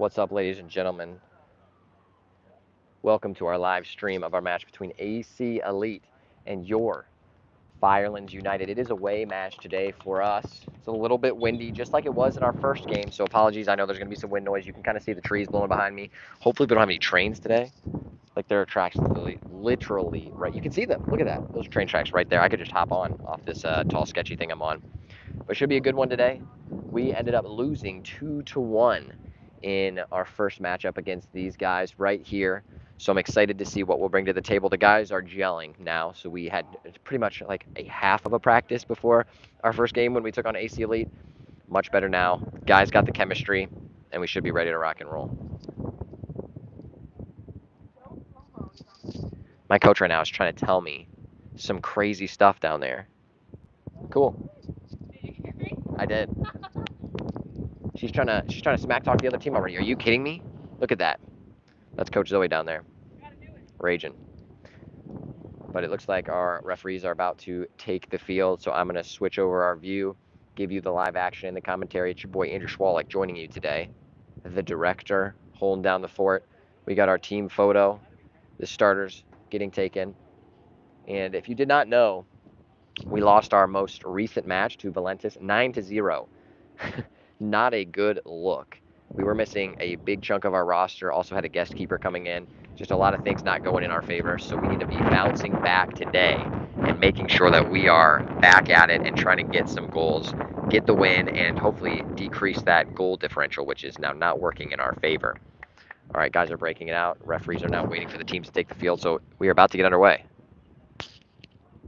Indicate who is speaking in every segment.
Speaker 1: What's up, ladies and gentlemen? Welcome to our live stream of our match between AC Elite and your Firelands United. It is a away match today for us. It's a little bit windy, just like it was in our first game, so apologies. I know there's going to be some wind noise. You can kind of see the trees blowing behind me. Hopefully we don't have any trains today. Like, there are tracks literally right. You can see them. Look at that. Those are train tracks right there. I could just hop on off this tall, sketchy thing I'm on. But it should be a good one today. We ended up losing 2-1 in our first matchup against these guys right here. So I'm excited to see what we'll bring to the table. The guys are gelling now, so we had pretty much like a half of a practice before our first game when we took on AC Elite. Much better now. Guys got the chemistry, and we should be ready to rock and roll. My coach right now is trying to tell me some crazy stuff down there. Cool. I did. She's trying to smack talk the other team already. Are you kidding me? Look at that. That's Coach Zoe down there. Raging. But it looks like our referees are about to take the field, so I'm going to switch over our view, give you the live action and the commentary. It's your boy Andrew Schwalik joining you today, the director, holding down the fort. We got our team photo, the starters getting taken. And if you did not know, we lost our most recent match to Valentis 9-0. Not a good look. We were missing a big chunk of our roster, also had a guest keeper coming in. Just a lot of things not going in our favor, so we need to be bouncing back today and making sure that we are back at it and trying to get some goals, get the win, and hopefully decrease that goal differential, which is now not working in our favor. All right, guys are breaking it out. Referees are now waiting for the teams to take the field, so we are about to get underway.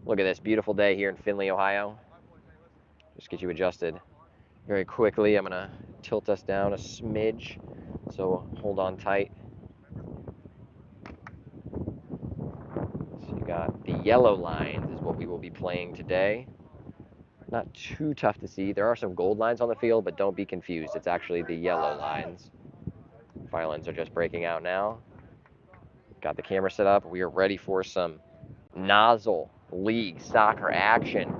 Speaker 1: Look at this beautiful day here in Findlay, Ohio. Just get you adjusted very quickly. I'm going to tilt us down a smidge, so hold on tight. So you got the yellow lines is what we will be playing today. Not too tough to see. There are some gold lines on the field, but don't be confused. It's actually the yellow lines. Firelands are just breaking out now. Got the camera set up. We are ready for some Nozzle League soccer action.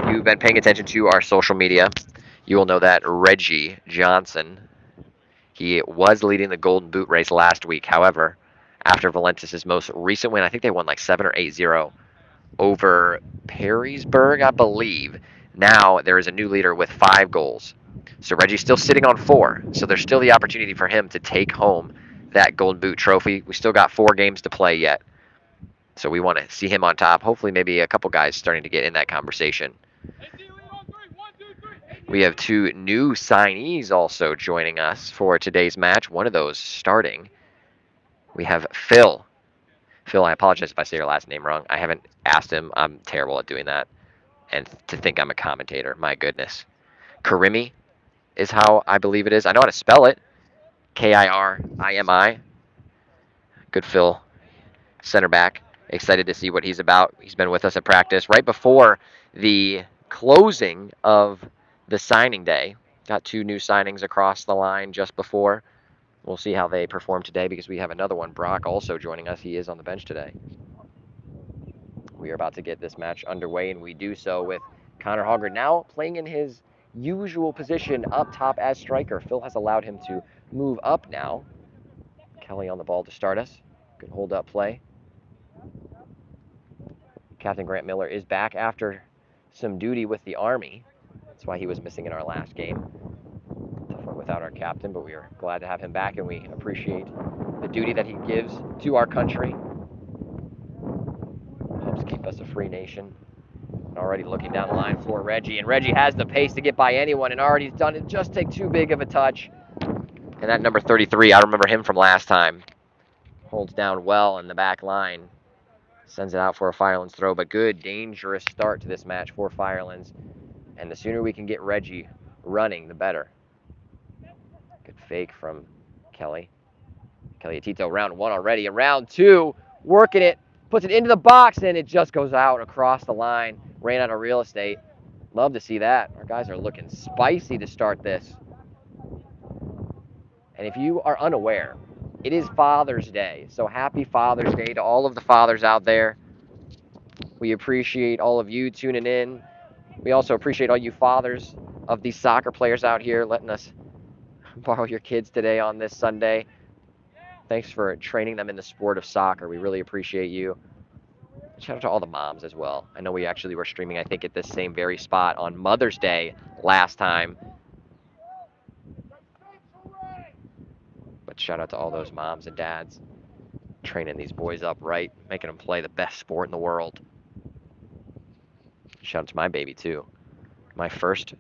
Speaker 1: You've been paying attention to our social media. You will know that Reggie Johnson, he was leading the Golden Boot race last week. However, after Valentis' most recent win, I think they won like 7 or 8-0 over Perrysburg, I believe. Now there is a new leader with 5 goals. So Reggie's still sitting on 4. So there's still the opportunity for him to take home that Golden Boot trophy. We still got 4 games to play yet. So we want to see him on top. Hopefully maybe a couple guys starting to get in that conversation. We have 2 new signees also joining us for today's match. One of those starting. We have Phil. Phil, I apologize if I say your last name wrong. I haven't asked him. I'm terrible at doing that. And to think I'm a commentator, my goodness. Karimi is how I believe it is. I know how to spell it. Kirimi. Good Phil. Center back. Excited to see what he's about. He's been with us at practice right before the closing of the signing day. Got 2 new signings across the line just before. We'll see how they perform today because we have another one, Brock, also joining us. He is on the bench today. We are about to get this match underway, and we do so with Connor Hogger now playing in his usual position up top as striker. Phil has allowed him to move up now. Kelly on the ball to start us. Good hold-up play. Captain Grant Miller is back after some duty with the Army. That's why he was missing in our last game. Tough one without our captain, but we are glad to have him back, and we appreciate the duty that he gives to our country. Helps keep us a free nation. And already looking down the line for Reggie, and Reggie has the pace to get by anyone, and already done it. Just take too big of a touch. And that number 33, I remember him from last time. Holds down well in the back line. Sends it out for a Firelands throw, but good, dangerous start to this match for Firelands. And the sooner we can get Reggie running, the better. Good fake from Kelly. Kelly Atito, round 1 already. And round 2, working it, puts it into the box, and it just goes out across the line. Ran out of real estate. Love to see that. Our guys are looking spicy to start this. And if you are unaware, it is Father's Day. So happy Father's Day to all of the fathers out there. We appreciate all of you tuning in. We also appreciate all you fathers of these soccer players out here letting us borrow your kids today on this Sunday. Thanks for training them in the sport of soccer. We really appreciate you. Shout out to all the moms as well. I know we actually were streaming, I think, at this same very spot on Mother's Day last time. But shout out to all those moms and dads training these boys up right, making them play the best sport in the world. Shout out to my baby, too. My first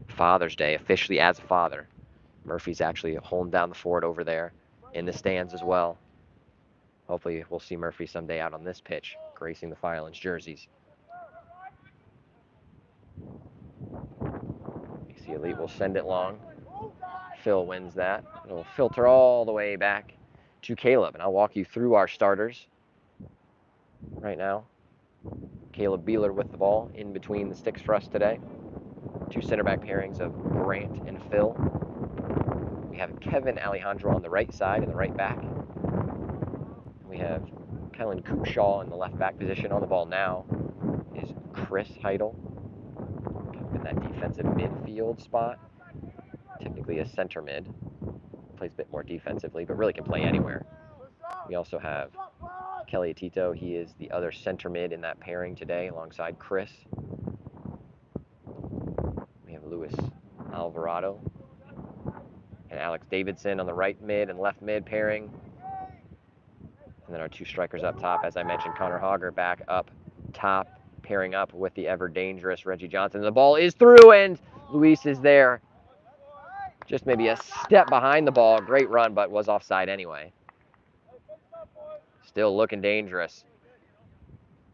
Speaker 1: Father's Day, officially as a father. Murphy's actually holding down the fort over there in the stands as well. Hopefully we'll see Murphy someday out on this pitch, gracing the Firelands jerseys. AC Elite will send it long. Phil wins that. It'll filter all the way back to Caleb, and I'll walk you through our starters right now. Caleb Beeler with the ball in between the sticks for us today. Two center back pairings of Grant and Phil. We have Kevin Alejandro on the right side in the right back. We have Kellen Coopshaw in the left back position. On the ball now is Chris Heidel, kind of in that defensive midfield spot. Technically a center mid. Plays a bit more defensively, but really can play anywhere. We also have Kelly Atito. He is the other center mid in that pairing today alongside Chris. We have Luis Alvarado and Alex Davidson on the right mid and left mid pairing. And then our two strikers up top, as I mentioned, Connor Hogger back up top, pairing up with the ever dangerous Reggie Johnson. The ball is through, and Luis is there. Just maybe a step behind the ball. Great run, but was offside anyway. Still looking dangerous.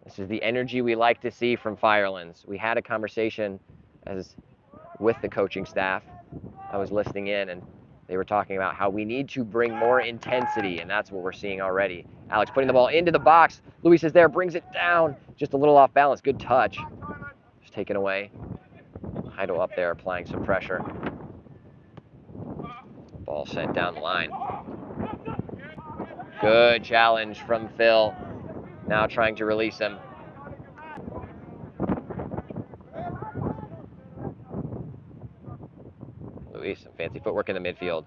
Speaker 1: This is the energy we like to see from Firelands. We had a conversation with the coaching staff. I was listening in, and they were talking about how we need to bring more intensity, and that's what we're seeing already. Alex putting the ball into the box. Luis is there, brings it down. Just a little off balance. Good touch. Just taken away. Heidel up there applying some pressure. Ball sent down the line. Good challenge from Phil. Now trying to release him. Luis, some fancy footwork in the midfield.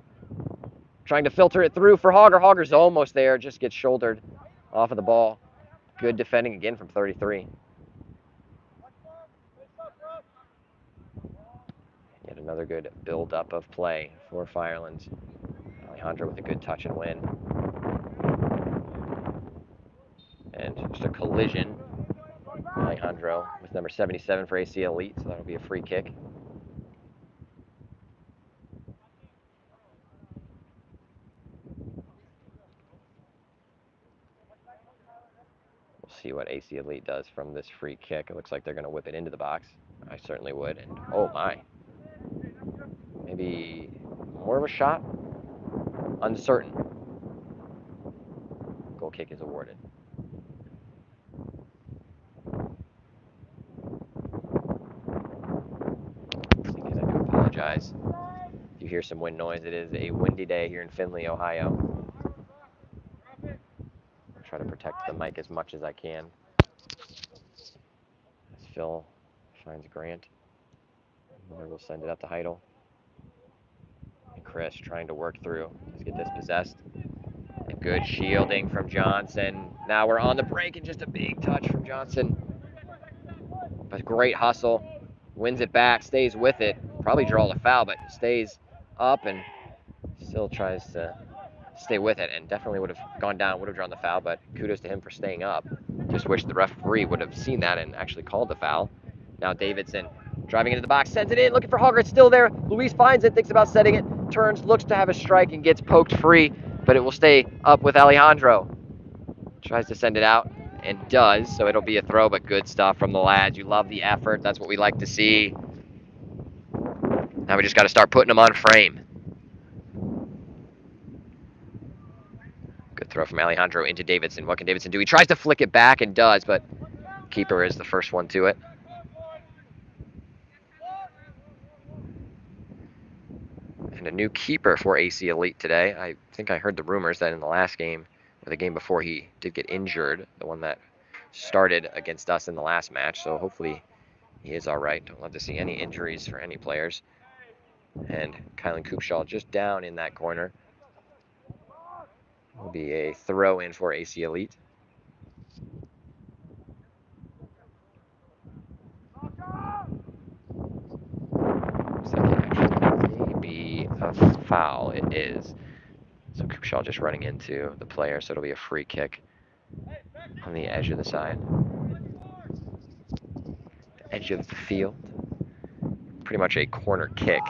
Speaker 1: Trying to filter it through for Hogger. Hogger's almost there, just gets shouldered off of the ball. Good defending again from 33. Yet another good build-up of play for Firelands. Alejandro with a good touch and win. And just a collision. Alejandro with number 77 for AC Elite, so that'll be a free kick. We'll see what AC Elite does from this free kick. It looks like they're going to whip it into the box. I certainly would. And oh my. Maybe more of a shot? Uncertain. Goal kick is awarded. Again, I do apologize. If you hear some wind noise, it is a windy day here in Findlay, Ohio. I'll try to protect the mic as much as I can. As Phil finds Grant. Miller will send it up to Heidel. And Chris trying to work through. Let's get this possessed. And good shielding from Johnson. Now we're on the break and just a big touch from Johnson. But great hustle. Wins it back, stays with it. Probably draw the foul, but stays up and still tries to stay with it, and definitely would have gone down, would have drawn the foul, but kudos to him for staying up. Just wish the referee would have seen that and actually called the foul. Now Davidson driving into the box, sends it in, looking for Hogger. It's still there. Luis finds it, thinks about setting it, turns, looks to have a strike, and gets poked free, but it will stay up with Alejandro. Tries to send it out, and does, so it'll be a throw, but good stuff from the lads. You love the effort. That's what we like to see. Now we just got to start putting them on frame. Good throw from Alejandro into Davidson. What can Davidson do? He tries to flick it back and does, but keeper is the first one to it. And a new keeper for AC Elite today. I think I heard the rumors that in the last game, or the game before, he did get injured, the one that started against us in the last match, so hopefully he is all right. Don't love to see any injuries for any players. And Kylan Coopshaw just down in that corner. Will be a throw in for AC Elite. Looks like it actually may be a foul. It is. So Coopshaw just running into the player, so it'll be a free kick on the edge of the side. The edge of the field. Pretty much a corner kick.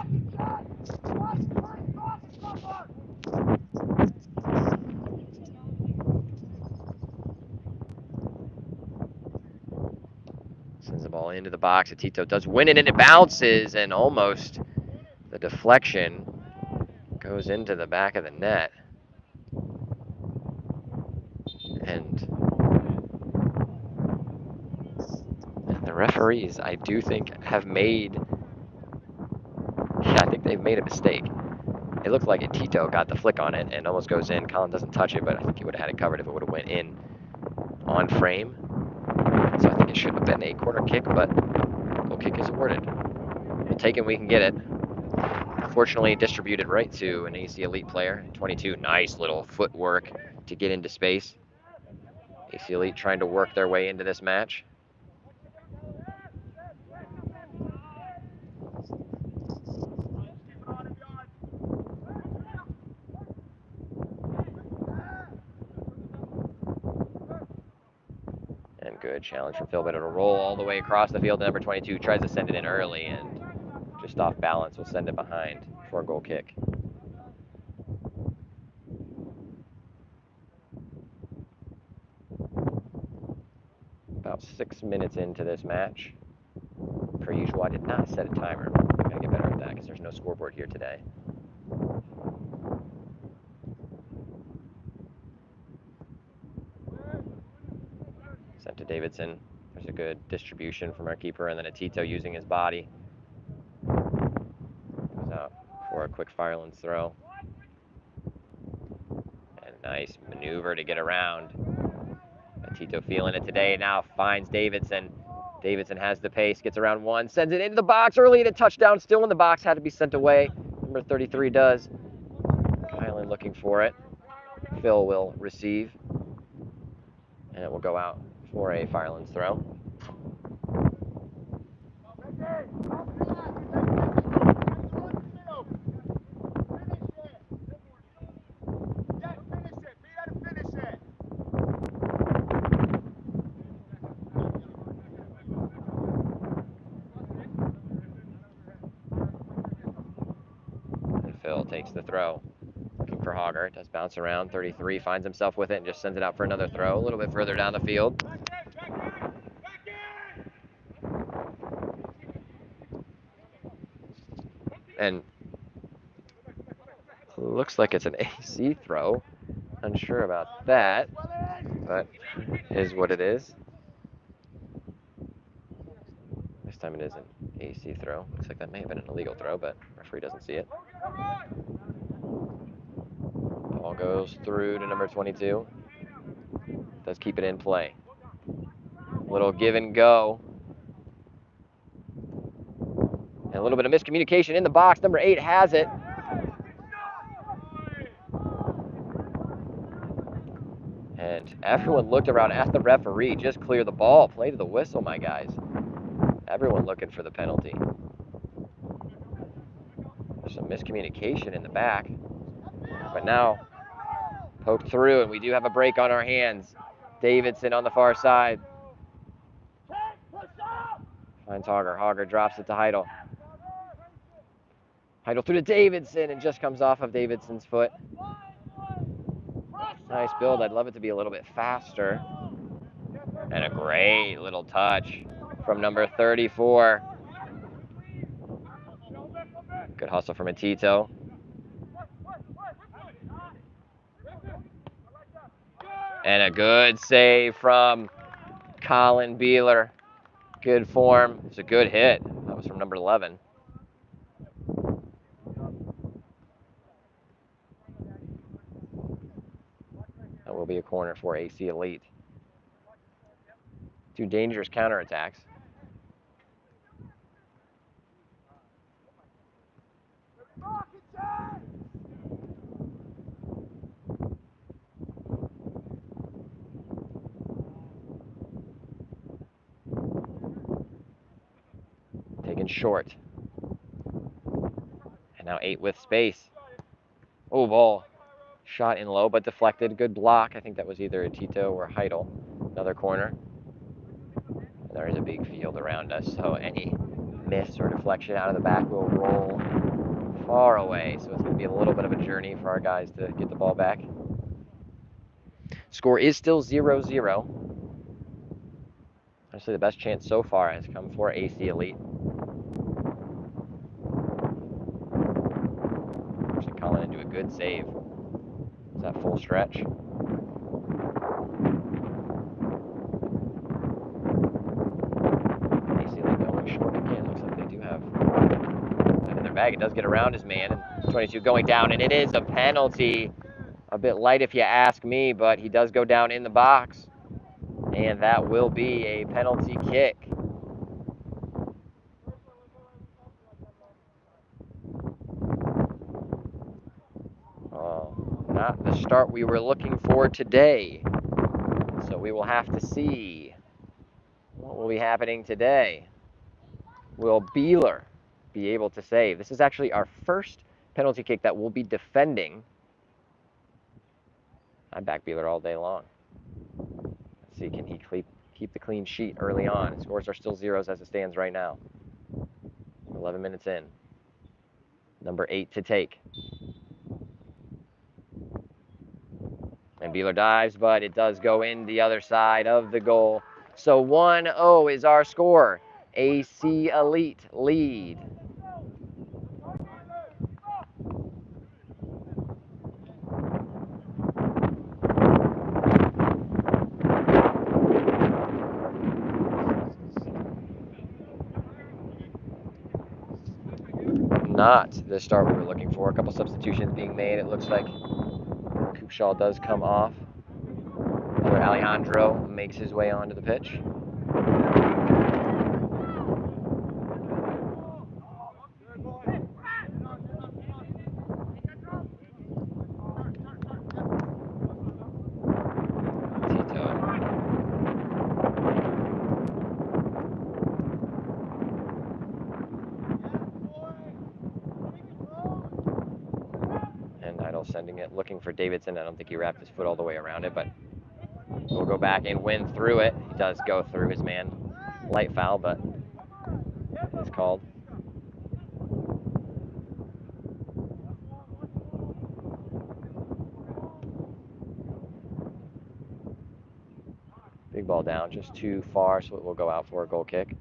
Speaker 1: Sends the ball into the box. Atito does win it, and it bounces, and almost the deflection goes into the back of the net. And the referees, I do think, have made, I think they've made a mistake. It looked like Tito got the flick on it and almost goes in. Colin doesn't touch it, but I think he would have had it covered if it would have went in on frame. So I think it should have been a corner kick, but goal kick is awarded. We'll take it when we can get it. Fortunately, distributed right to an AC Elite player. 22, nice little footwork to get into space. AC Elite trying to work their way into this match. And good challenge from Phil, but it'll roll all the way across the field. Number 22 tries to send it in early and just off balance will send it behind for a goal kick. About 6 minutes into this match. Per usual, I did not set a timer. I gotta get better at that because there's no scoreboard here today. Sent to Davidson. There's a good distribution from our keeper, and then Atito using his body. Goes out for a quick Firelands throw. And nice maneuver to get around. Atito feeling it today, now finds Davidson. Davidson has the pace, gets around one, sends it into the box early, and a touchdown still in the box, had to be sent away. Number 33 does. Kylan looking for it. Phil will receive. And it will go out for a Firelands throw. And Phil takes the throw. Looking for Hogger. It does bounce around. 33 finds himself with it and just sends it out for another throw. A little bit further down the field. And looks like it's an AC throw. Unsure about that, but is what it is. This time it is an AC throw. Looks like that may have been an illegal throw, but referee doesn't see it. Ball goes through to number 22. Does keep it in play. Little give and go. And a little bit of miscommunication in the box. Number 8 has it. And everyone looked around at the referee. Just clear the ball. Play to the whistle, my guys. Everyone looking for the penalty. There's some miscommunication in the back. But now, poked through, and we do have a break on our hands. Davidson on the far side. Finds Hogger. Hogger drops it to Heidel. Heidel through to Davidson, and just comes off of Davidson's foot. Nice build. I'd love it to be a little bit faster. And a great little touch from number 34. Good hustle from Atito. And a good save from Colin Beeler. Good form. It's a good hit. That was from number 11. That will be a corner for AC Elite. 2 dangerous counterattacks. Taken short. And now 8 with space. Oh, ball. Shot in low, but deflected. Good block. I think that was either a Tito or Heidel. Another corner. There is a big field around us, so any miss or deflection out of the back will roll far away. So it's going to be a little bit of a journey for our guys to get the ball back. Score is still 0-0. Honestly, the best chance so far has come for AC Elite. Actually, Colin into a good save. Is that full stretch? AC Elite going short again. Looks like they do have that in their bag. It does get around his man, and 22 going down, and it is a penalty. A bit light if you ask me, but he does go down in the box. And that will be a penalty kick. Oh, not the start we were looking for today. So we will have to see what will be happening today. Will Beeler be able to save? This is actually our first penalty kick that we'll be defending. I back Beeler all day long. Let's see, can he keep the clean sheet early on? Scores are still zeros as it stands right now. 11 minutes in. Number 8 to take. And Beeler dives, but it does go in the other side of the goal. So 1-0 is our score. AC Elite lead. Not the start we were looking for. A couple substitutions being made. It looks like Coopshaw does come off. Where Alejandro makes his way onto the pitch. Sending it, looking for Davidson. I don't think he wrapped his foot all the way around it, but we'll go back and win through it. He does go through his man. Light foul, but it's called. Big ball down, just too far, so it will go out for a goal kick.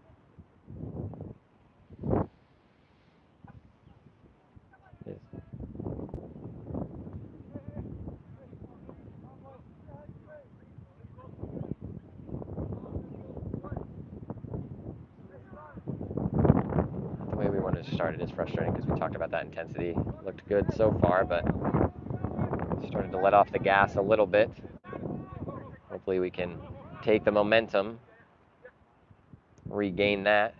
Speaker 1: Started is frustrating because we talked about that intensity. Looked good so far, but started to let off the gas a little bit. Hopefully we can take the momentum, regain that,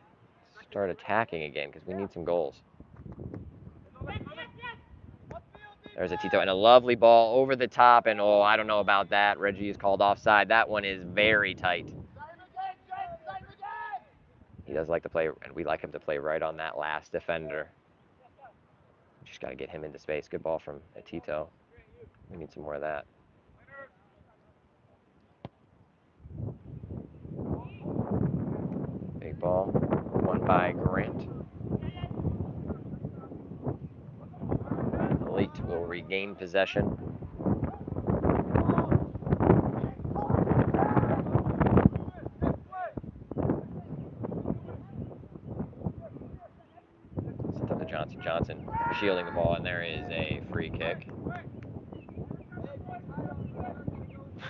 Speaker 1: start attacking again because we need some goals. There's a Tito and a lovely ball over the top, and oh, I don't know about that. Reggie is called offside. That one is very tight. He does like to play, and we like him to play right on that last defender. Just got to get him into space. Good ball from Tito. We need some more of that. Big ball, won by Grant. Elite will regain possession. Sent up to Johnson. Johnson shielding the ball, and there is a free kick.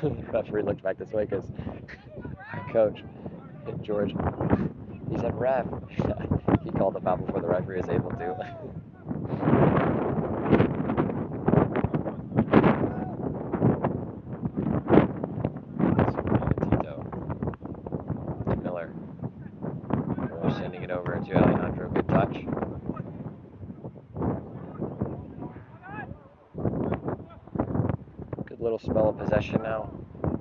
Speaker 1: The referee looked back this way because our coach, George, he said, "Ref." He called the foul before the referee was able to. Miller sending it over to Alejandro. Good touch. little spell of possession now.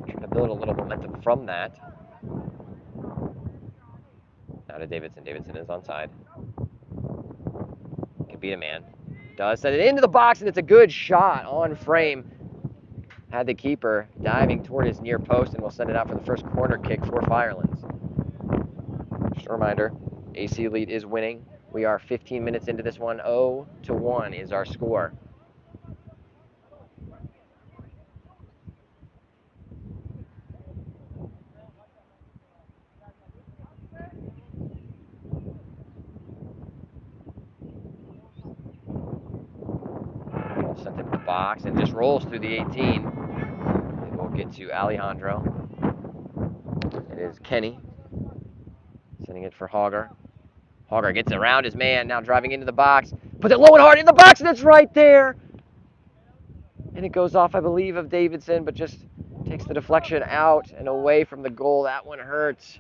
Speaker 1: Trying to build a little momentum from that. Now to Davidson. Davidson is onside. Can beat a man. Does send it into the box, and it's a good shot on frame. Had the keeper diving toward his near post, and we'll send it out for the first corner kick for Firelands. Just a reminder, AC Elite is winning. We are 15 minutes into this one. 0-1 is our score. Ball sent into the box and just rolls through the 18. And we'll get to Alejandro. It is Kenny sending it for Hogger. Hogger gets around his man, now driving into the box. Puts it low and hard in the box, and it's right there. And it goes off, I believe, of Davidson, but just takes the deflection out and away from the goal. That one hurts.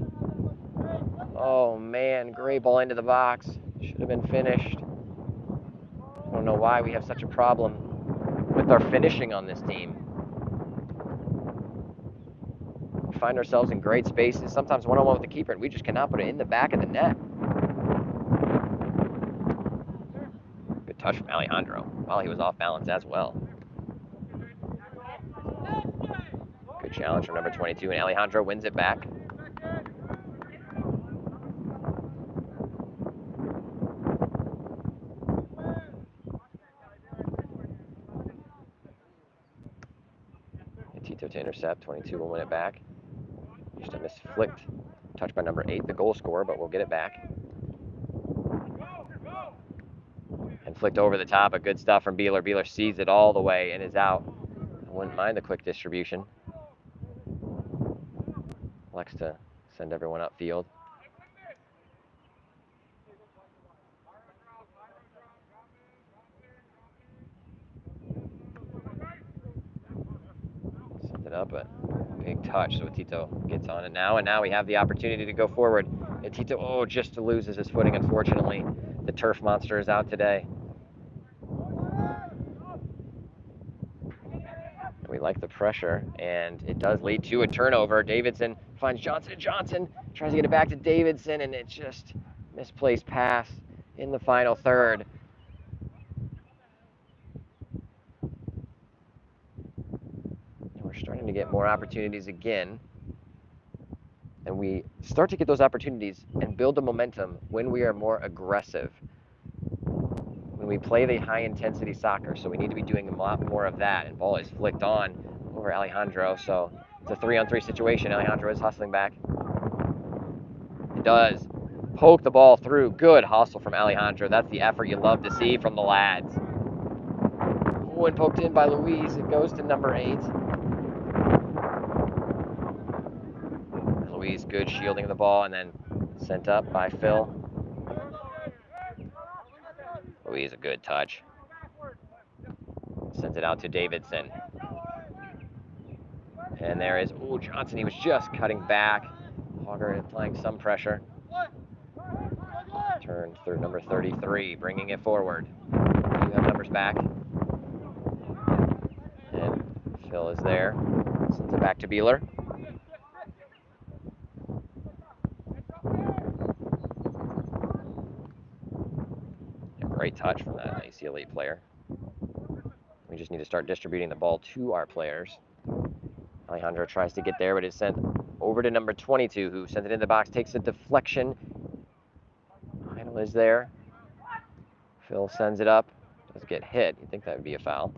Speaker 1: Oh, man. Great ball into the box. Should have been finished. I don't know why we have such a problem with our finishing on this team. We find ourselves in great spaces, sometimes one-on-one with the keeper, and we just cannot put it in the back of the net. Good touch from Alejandro, while he was off balance as well. Good challenge from number 22, and Alejandro wins it back. And Tito to intercept, 22 will win it back. Just a misflicked touch by number 8, the goal scorer, but we'll get it back. And flicked over the top, good stuff from Beeler. Beeler sees it all the way and is out. I wouldn't mind the quick distribution. Likes to send everyone upfield. Sends it up, but big touch, so Tito gets on it now, and now we have the opportunity to go forward. And Tito, just loses his footing, unfortunately. The turf monster is out today. We like the pressure, and it does lead to a turnover. Davidson finds Johnson. Johnson tries to get it back to Davidson, and it's just misplaced pass in the final third. And we're starting to get more opportunities again. And we start to get those opportunities and build the momentum when we are more aggressive. When we play the high-intensity soccer, so we need to be doing a lot more of that. And ball is flicked on over Alejandro, so it's a 3-on-3 situation. Alejandro is hustling back. He does poke the ball through. Good hustle from Alejandro. That's the effort you love to see from the lads. Oh, and poked in by Luis. It goes to number 8. Luis, good shielding the ball, and then sent up by Phil. Luis, a good touch. Sends it out to Davidson. And there is, Johnson, he was just cutting back. Hogger applying some pressure. Turned through number 33, bringing it forward. You have numbers back. And Phil is there. Sends it back to Beeler. A great touch from that AC Elite player. We just need to start distributing the ball to our players. Alejandro tries to get there, but it's sent over to number 22, who sends it in the box, takes a deflection. Idle is there. Phil sends it up. Does get hit. You'd think that would be a foul.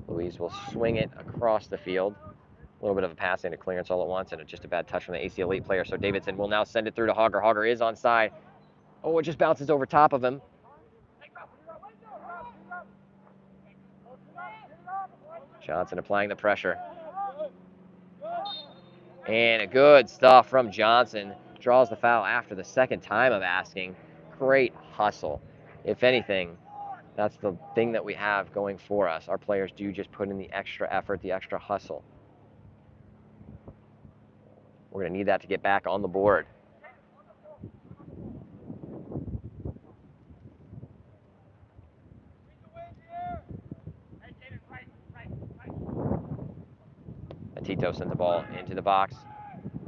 Speaker 1: Luis will swing it across the field. A little bit of a passing to clearance all at once, and just a bad touch from the AC Elite player. So Davidson will now send it through to Hogger. Hogger is onside. Oh, it just bounces over top of him. Johnson applying the pressure. And good stuff from Johnson. Draws the foul after the second time of asking. Great hustle. If anything, that's the thing that we have going for us. Our players do just put in the extra effort, the extra hustle. We're going to need that to get back on the board. Tito sends the ball into the box.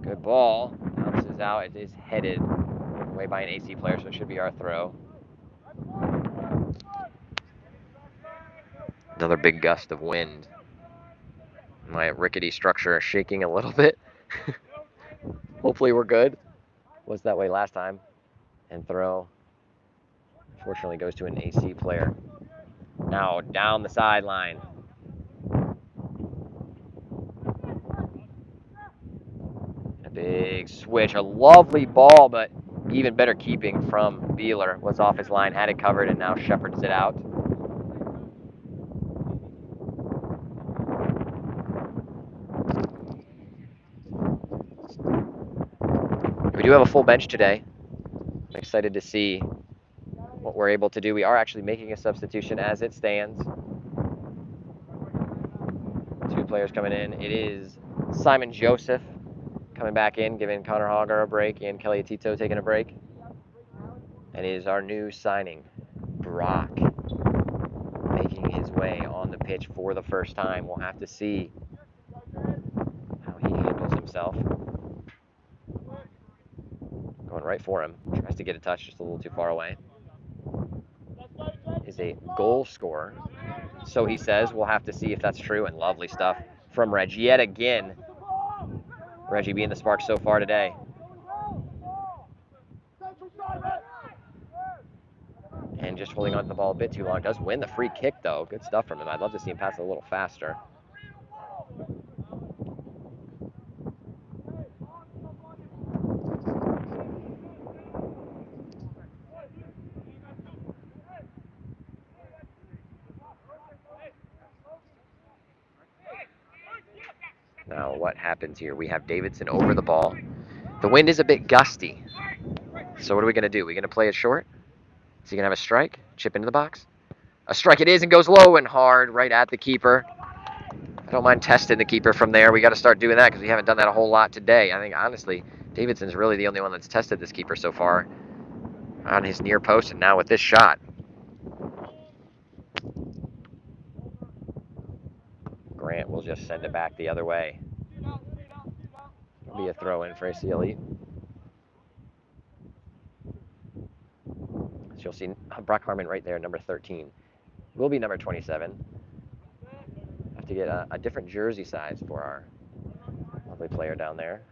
Speaker 1: Good ball. Bounces out. It is headed away by an AC player, so it should be our throw. Another big gust of wind. My rickety structure is shaking a little bit. Hopefully we're good. Was that way last time. And throw. Unfortunately goes to an AC player. Now down the sideline. A big switch. A lovely ball, but even better keeping from Beeler. Was off his line, had it covered, and now shepherds it out. We do have a full bench today. I'm excited to see what we're able to do. We are actually making a substitution as it stands. 2 players coming in. It is Simon Joseph coming back in, giving Connor Hogger a break, and Kelly Atito taking a break. And it is our new signing, Brock, making his way on the pitch for the first time. We'll have to see how he handles himself. Going right for him. Tries to get a touch just a little too far away. Is a goal scorer. So he says. We'll have to see if that's true. And lovely stuff from Reg yet again. Reggie being the spark so far today. And just holding on to the ball a bit too long. Does win the free kick, though. Good stuff from him. I'd love to see him pass it a little faster. Now, what happens here? We have Davidson over the ball. The wind is a bit gusty. So what are we going to do? We're going to play it short? Is he going to have a strike? Chip into the box? A strike it is, and goes low and hard right at the keeper. I don't mind testing the keeper from there. We got to start doing that because we haven't done that a whole lot today. I think, honestly, Davidson's really the only one that's tested this keeper so far on his near post and now with this shot. Grant will just send it back the other way. It'll be a throw in for AC Elite. So you'll see Brock Harmon right there, number 13. Will be number 27. Have to get a different jersey size for our lovely player down there.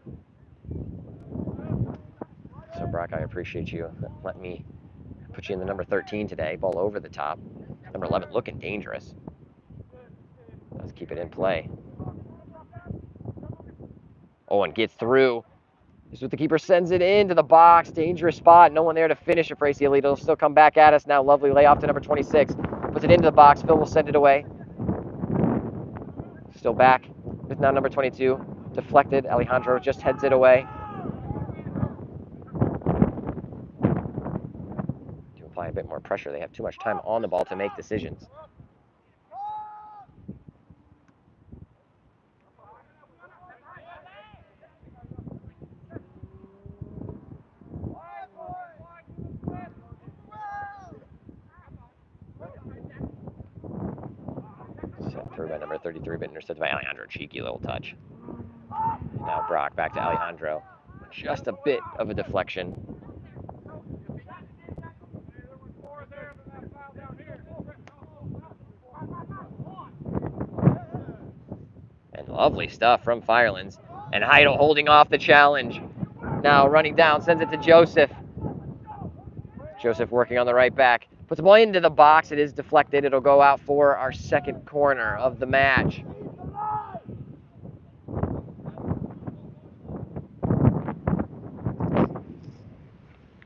Speaker 1: So Brock, I appreciate you letting me put you in the number 13 today. Ball over the top. Number 11 looking dangerous. Let's keep it in play. Oh, and gets through. This is what the keeper sends it into the box. Dangerous spot. No one there to finish it for AC Elite. It'll still come back at us now. Lovely layoff to number 26. Puts it into the box. Phil will send it away. Still back with now number 22. Deflected. Alejandro just heads it away. To apply a bit more pressure. They have too much time on the ball to make decisions. Set through by number 33, but intercepted by Alejandro. Cheeky little touch. Now Brock back to Alejandro. Just a bit of a deflection. And lovely stuff from Firelands. And Heidel holding off the challenge. Now running down, sends it to Joseph. Joseph working on the right back. Puts the ball into the box. It is deflected. It'll go out for our second corner of the match.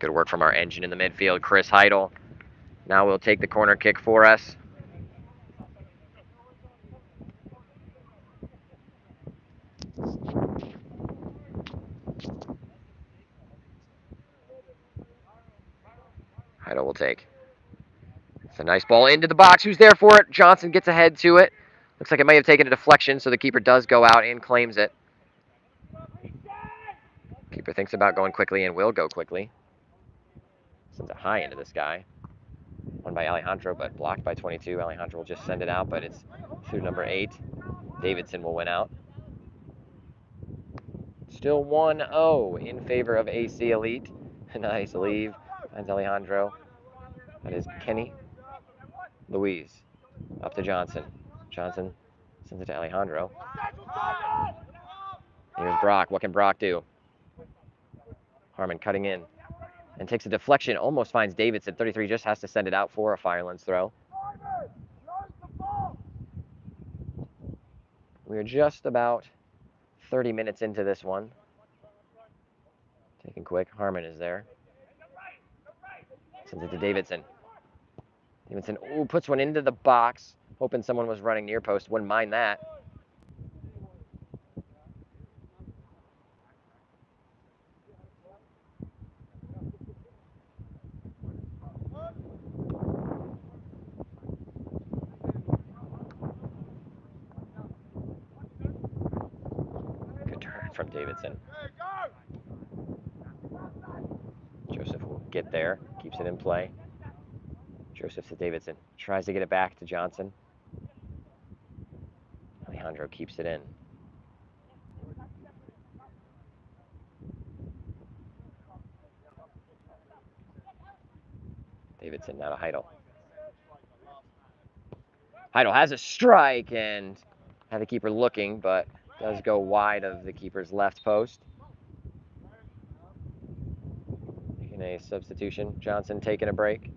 Speaker 1: Good work from our engine in the midfield, Chris Heidel. Now we'll take the corner kick for us. Heidel will take. It's a nice ball into the box. Who's there for it? Johnson gets ahead to it. Looks like it may have taken a deflection, so the keeper does go out and claims it. Keeper thinks about going quickly and will go quickly. Sends it high into this guy. Won by Alejandro, but blocked by 22. Alejandro will just send it out, but it's through number 8. Davidson will win out. Still 1-0 in favor of AC Elite. Nice leave. Finds Alejandro. That is Kenny. Luis. Up to Johnson. Johnson sends it to Alejandro. Here's Brock. What can Brock do? Harmon cutting in and takes a deflection. Almost finds Davidson. 33 just has to send it out for a Firelands throw. We're just about 30 minutes into this one. Taking quick. Harmon is there. Sends it to Davidson. Davidson, ooh, puts one into the box. Hoping someone was running near post. Wouldn't mind that. Good turn from Davidson. Joseph will get there. Keeps it in play. Joseph to Davidson. Tries to get it back to Johnson. Alejandro keeps it in. Davidson now to Heidel. Heidel has a strike and had the keeper looking, but does go wide of the keeper's left post. Making a substitution. Johnson taking a break.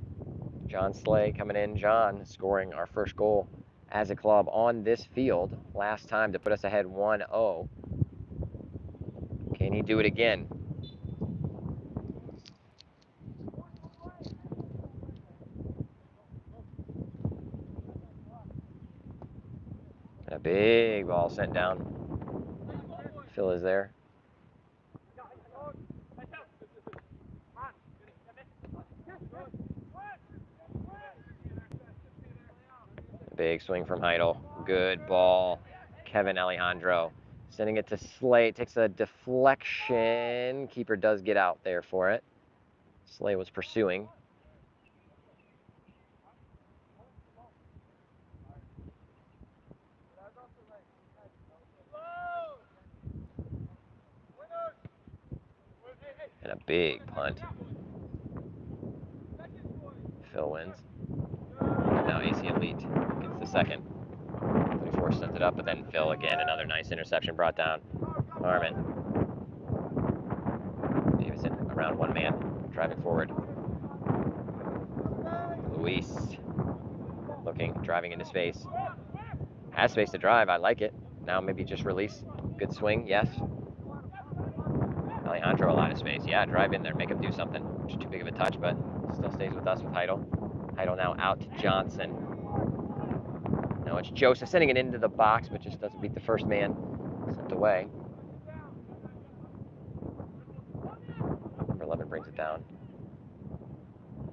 Speaker 1: John Slay coming in. John scoring our first goal as a club on this field last time to put us ahead 1-0. Can he do it again? And a big ball sent down. Phil is there. Big swing from Heidel. Good ball. Kevin Alejandro sending it to Slay. Takes a deflection. Keeper does get out there for it. Slay was pursuing. And a big punt. Phil wins. And now AC Elite gets the second. 34 sends it up, but then Phil again, another nice interception brought down. Harmon. Davidson around one man, driving forward. Luis. Looking, driving into space. Has space to drive, I like it. Now maybe just release. Good swing, yes. Alejandro a lot of space. Yeah, drive in there, make him do something. Just too big of a touch, but still stays with us with Heidel. Heidel now out to Johnson. Now it's Joseph sending it into the box, but just doesn't beat the first man. Sent away. Number 11 brings it down.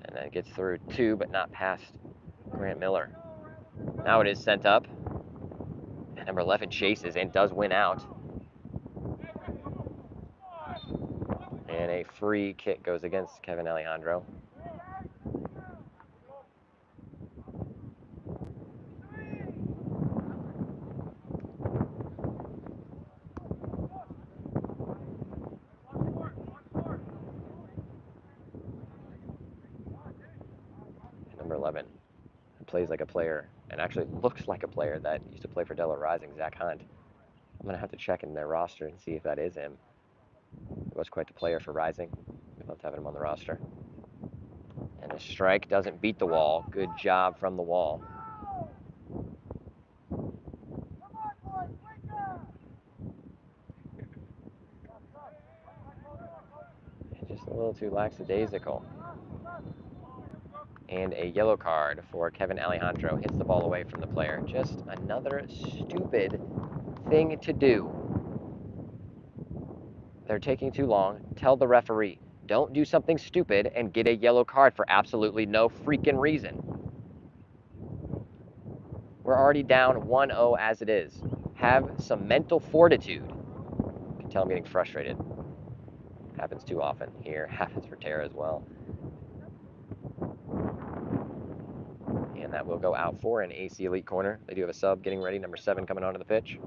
Speaker 1: And then gets through two, but not past Grant Miller. Now it is sent up. And number 11 chases and does win out. And a free kick goes against Kevin Alejandro. And number 11 plays like a player, and actually looks like a player that used to play for Della Rising, Zach Hunt. I'm going to have to check in their roster and see if that is him. He was quite the player for Rising. We'd love to have him on the roster. And the strike doesn't beat the wall. Good job from the wall. And just a little too lackadaisical. And a yellow card for Kevin Alejandro. Hits the ball away from the player. Just another stupid thing to do. They're taking too long. Tell the referee. Don't do something stupid and get a yellow card for absolutely no freaking reason. We're already down 1-0 as it is. Have some mental fortitude. You can tell I'm getting frustrated. Happens too often here. Happens for Tara as well. And that will go out for an AC Elite corner. They do have a sub getting ready. Number 7 coming onto the pitch.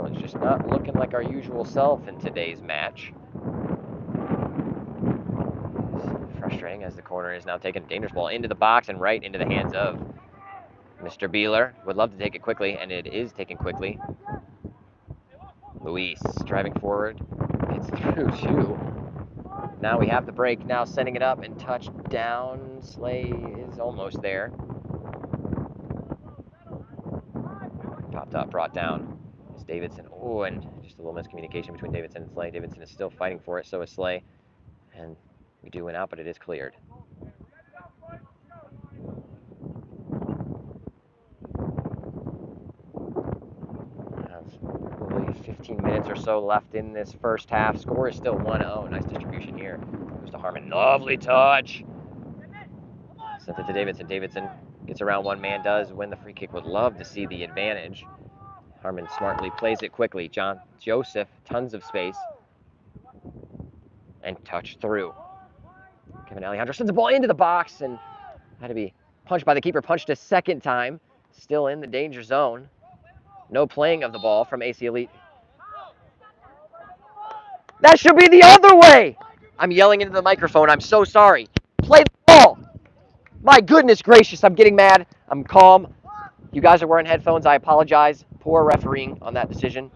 Speaker 1: It's just not looking like our usual self in today's match. It's frustrating as the corner is now taking a dangerous ball into the box and right into the hands of Mr. Beeler. Would love to take it quickly, and it is taken quickly. Luis driving forward. It's through too. Now we have the break. Now sending it up and touchdown. Slay is almost there. Popped up, brought down. Is Davidson. Oh, and just a little miscommunication between Davidson and Slay. Davidson is still fighting for it, so is Slay. And we do win out, but it is cleared. Only 15 minutes or so left in this first half. Score is still 1-0. Nice distribution here. Goes to Harmon. Lovely touch. Sent it to Davidson. Davidson gets around one man, does win the free kick. Would love to see the advantage. Harmon smartly plays it quickly. John Joseph, tons of space. And touch through. Kevin Alejandro sends the ball into the box and had to be punched by the keeper. Punched a second time. Still in the danger zone. No playing of the ball from AC Elite. That should be the other way! I'm yelling into the microphone. I'm so sorry. Play the ball! My goodness gracious, I'm getting mad. I'm calm. You guys are wearing headphones. I apologize. Poor refereeing on that decision.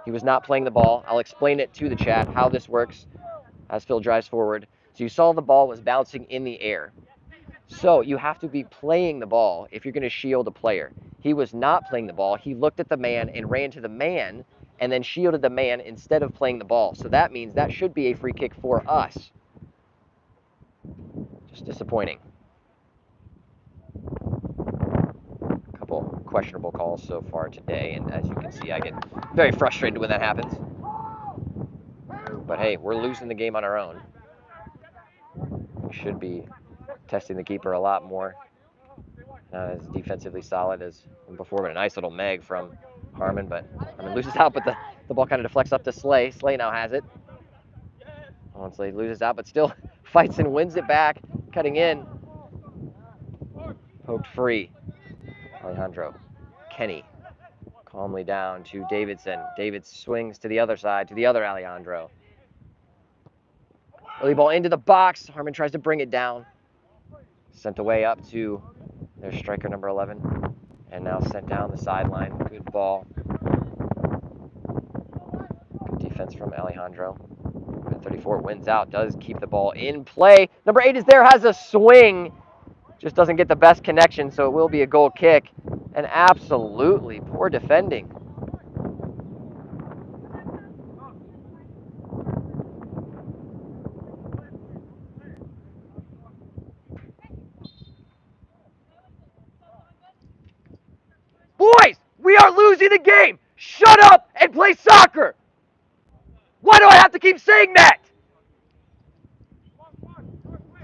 Speaker 1: He was not playing the ball. I'll explain it to the chat how this works as Phil drives forward. So you saw the ball was bouncing in the air. So you have to be playing the ball if you're going to shield a player. He was not playing the ball. He looked at the man and ran to the man and then shielded the man instead of playing the ball. So that means that should be a free kick for us. Just disappointing. A couple questionable calls so far today, and as you can see, I get very frustrated when that happens. But hey, we're losing the game on our own. We should be testing the keeper a lot more. Not as defensively solid as before, but a nice little meg from Harmon. But Harmon loses out, but the ball kind of deflects up to Slay. Slay now has it. Slay loses out, but still fights and wins it back. Cutting in. Poked free. Alejandro. Kenny. Calmly down to Davidson. David swings to the other side, to the other Alejandro. Early ball into the box. Harmon tries to bring it down. Sent away up to their striker number 11. And now sent down the sideline. Good ball. Good defense from Alejandro. 34 wins out, does keep the ball in play. Number 8 is there, has a swing. Just doesn't get the best connection, so it will be a goal kick. And absolutely poor defending. Boys, we are losing the game. Shut up and play soccer. Why do I have to keep saying that?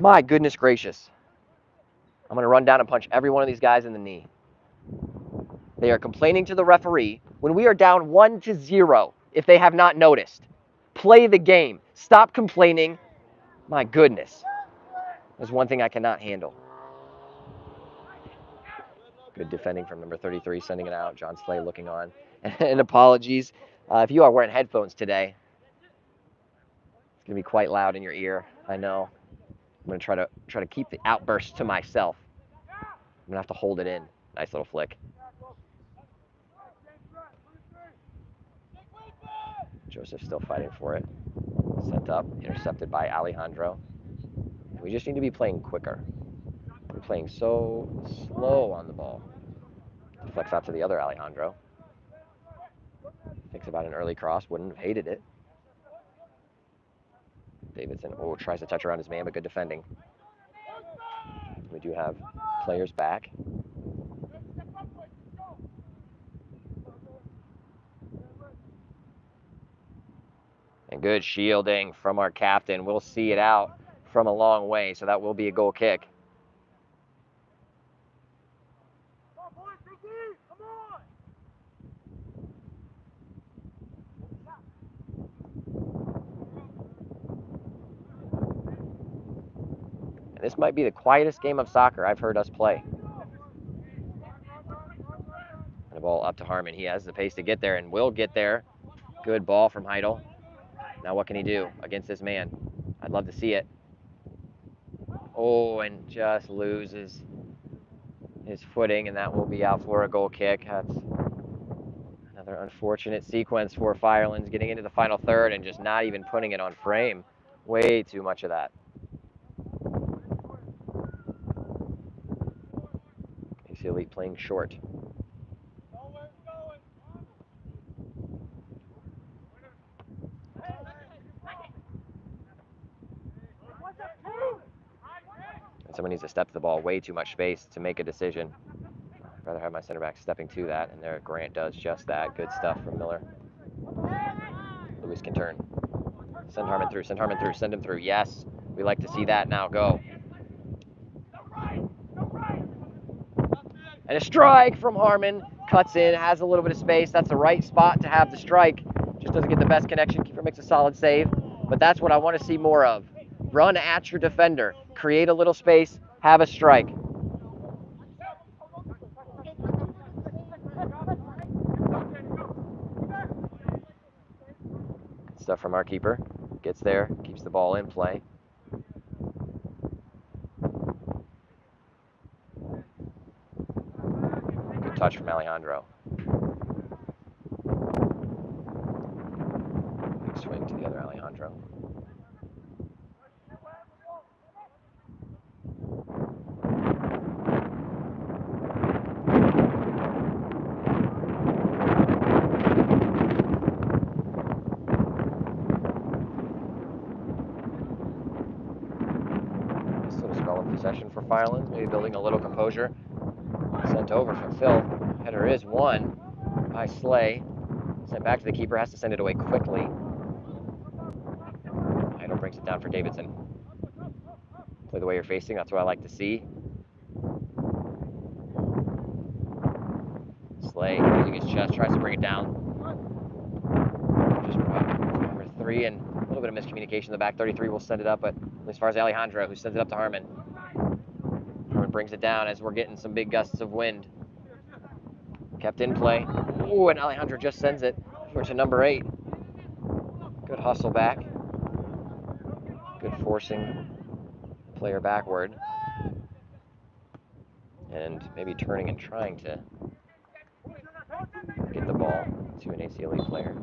Speaker 1: My goodness gracious. I'm going to run down and punch every one of these guys in the knee. They are complaining to the referee when we are down 1-0 if they have not noticed. Play the game. Stop complaining. My goodness. There's one thing I cannot handle. Good defending from number 33, sending it out. John Slay looking on. And apologies if you are wearing headphones today. It's going to be quite loud in your ear. I know. I'm going to try to keep the outbursts to myself. I'm going to have to hold it in. Nice little flick. Joseph still fighting for it. Sent up, intercepted by Alejandro. And we just need to be playing quicker. We're playing so slow on the ball. Deflects out to the other Alejandro. Thinks about an early cross, wouldn't have hated it. Davidson, tries to touch around his man, but good defending. We do have players back. And good shielding from our captain. We'll see it out from a long way, so that will be a goal kick. And this might be the quietest game of soccer I've heard us play. And the ball up to Harmon. He has the pace to get there and will get there. Good ball from Heidel. Now what can he do against this man? I'd love to see it. Oh, and just loses his footing, and that will be out for a goal kick. That's another unfortunate sequence for Firelands, getting into the final third and just not even putting it on frame. Way too much of that. AC Elite playing short. And someone needs to step to the ball. Way too much space to make a decision. I'd rather have my center back stepping to that, and there Grant does just that. Good stuff from Miller. Lewis can turn. Send Harmon through, send Harmon through, send him through. Yes, we like to see that now. Go. And a strike from Harmon. Cuts in, has a little bit of space. That's the right spot to have the strike. Just doesn't get the best connection. Keeper makes a solid save. But that's what I want to see more of. Run at your defender. Create a little space. Have a strike. Good stuff from our keeper. Gets there, keeps the ball in play. Good touch from Alejandro. Big swing to the other Alejandro. Nice little spell of possession for Firelands, maybe building a little composure. Sent over for Phil. Header is won by Slay. Sent back to the keeper, has to send it away quickly. Idle brings it down for Davidson. Play the way you're facing, that's what I like to see. Slay using his chest, tries to bring it down. Just brought number 3, and a little bit of miscommunication in the back. 33 will send it up, but as far as Alejandro, who sends it up to Harmon. Harmon brings it down as we're getting some big gusts of wind. Kept in play. Ooh, and Alejandro just sends it over to number 8. Good hustle back. Good forcing the player backward. And maybe turning and trying to get the ball to an AC Elite player.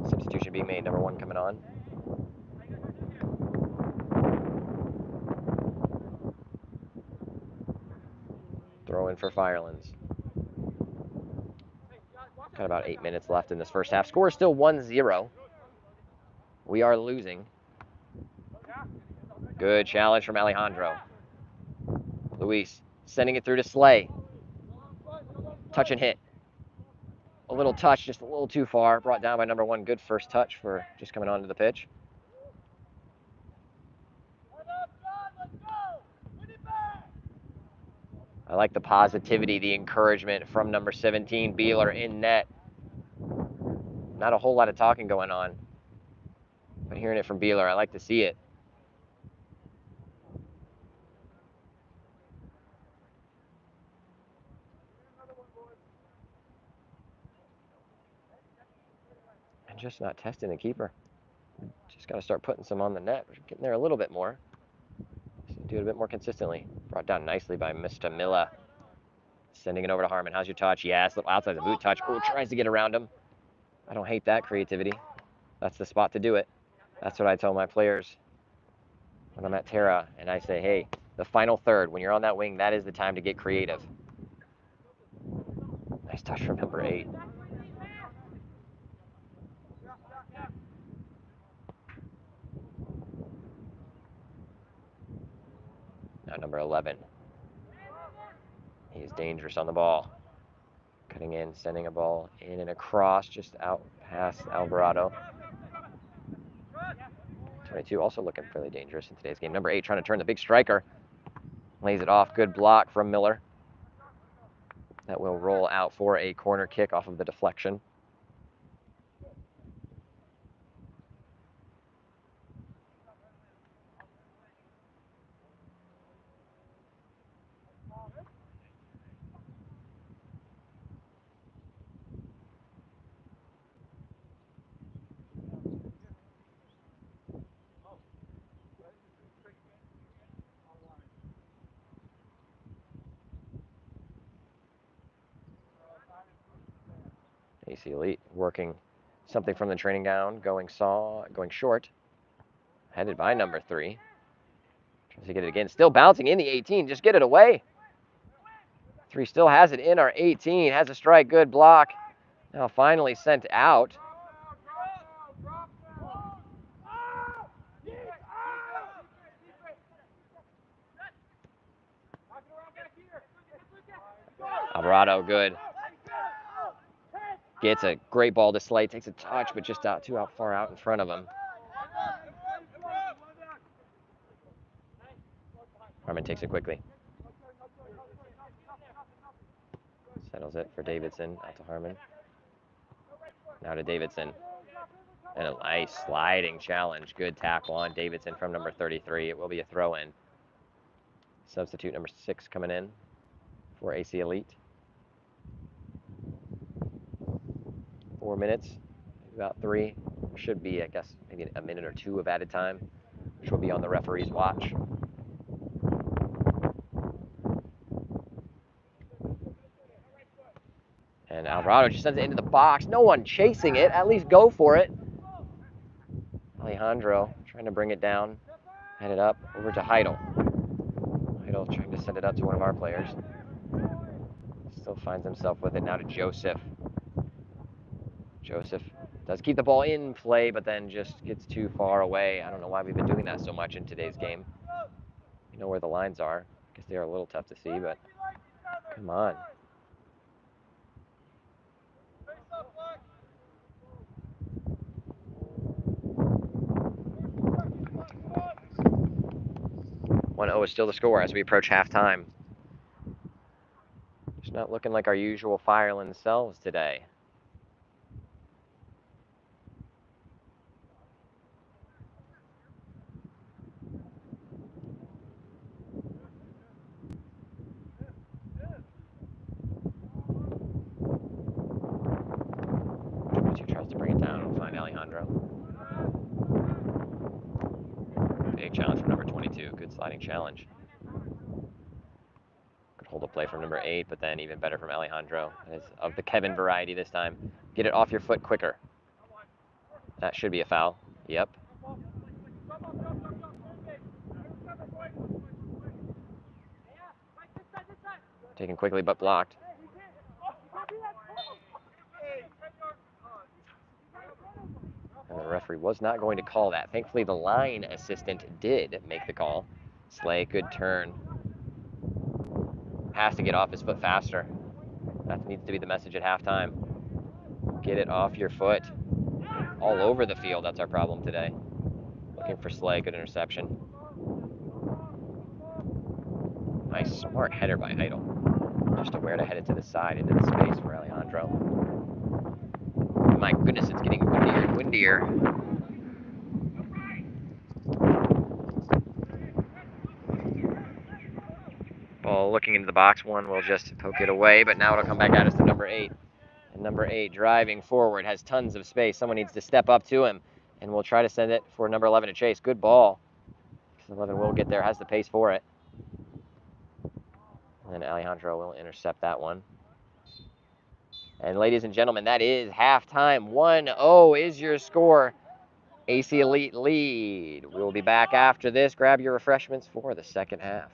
Speaker 1: Substitution being made, number 1 coming on. Throw in for Firelands. Got about 8 minutes left in this first half. Score is still 1-0. We are losing. Good challenge from Alejandro. Luis sending it through to Slay. Touch and hit. A little touch, just a little too far. Brought down by number 1. Good first touch for just coming onto the pitch. I like the positivity, the encouragement from number 17, Beeler, in net. Not a whole lot of talking going on, but hearing it from Beeler, I like to see it. And just not testing the keeper. Just got to start putting some on the net. We're getting there a little bit more. Do it a bit more consistently. Brought down nicely by Mr. Miller. Sending it over to Harmon. How's your touch? Yes, little outside the boot touch. Oh, tries to get around him. I don't hate that creativity. That's the spot to do it. That's what I tell my players when I'm at Terra, and I say, hey, the final third, when you're on that wing, that is the time to get creative. Nice touch from number 8. Now number 11. He is dangerous on the ball. Cutting in, sending a ball in and across, just out past Alvarado. 22 also looking fairly dangerous in today's game. Number 8 trying to turn the big striker. Lays it off. Good block from Miller. That will roll out for a corner kick off of the deflection. AC Elite working something from the training down, going short. Headed by number 3. Tries to get it again. Still bouncing in the 18. Just get it away. 3 still has it in our 18. Has a strike. Good block. Now finally sent out. Alvarado, good. Gets a great ball to Slade. Takes a touch, but just too far out in front of him. Harmon takes it quickly. Settles it for Davidson. Out to Harmon. Now to Davidson. And a nice sliding challenge. Good tackle on Davidson from number 33. It will be a throw-in. Substitute number 6 coming in for AC Elite. 4 minutes, about 3. Should be, I guess, maybe a minute or 2 of added time, which will be on the referee's watch. And Alvarado just sends it into the box. No one chasing it. At least go for it. Alejandro trying to bring it down. Headed up over to Heidel. Heidel trying to send it up to one of our players. Still finds himself with it now to Joseph. Joseph does keep the ball in play, but then just gets too far away. I don't know why we've been doing that so much in today's game. You know where the lines are. I guess they are a little tough to see, but come on. One 0 is still the score as we approach halftime. It's not looking like our usual Firelands selves today. Tries to bring it down and find Alejandro. Big challenge from number 22. Good sliding challenge. Good hold of play from number 8, but then even better from Alejandro. It's of the Kevin variety this time. Get it off your foot quicker. That should be a foul. Yep. Taken quickly, but blocked. And the referee was not going to call that. Thankfully, the line assistant did make the call. Slay, good turn. Has to get off his foot faster. That needs to be the message at halftime. Get it off your foot. All over the field, that's our problem today. Looking for Slay, good interception. Nice, smart header by Heidel. Just aware to head it to the side into the space for Alejandro. My goodness, it's getting windier and windier. Ball looking into the box. One will just poke it away, but now it'll come back at us to number 8. And number 8 driving forward, has tons of space. Someone needs to step up to him, and we'll try to send it for number 11 to chase. Good ball. 11 will get there, has the pace for it. And then Alejandro will intercept that one. And ladies and gentlemen, that is halftime. 1-0 is your score. AC Elite lead. We will be back after this. Grab your refreshments for the second half.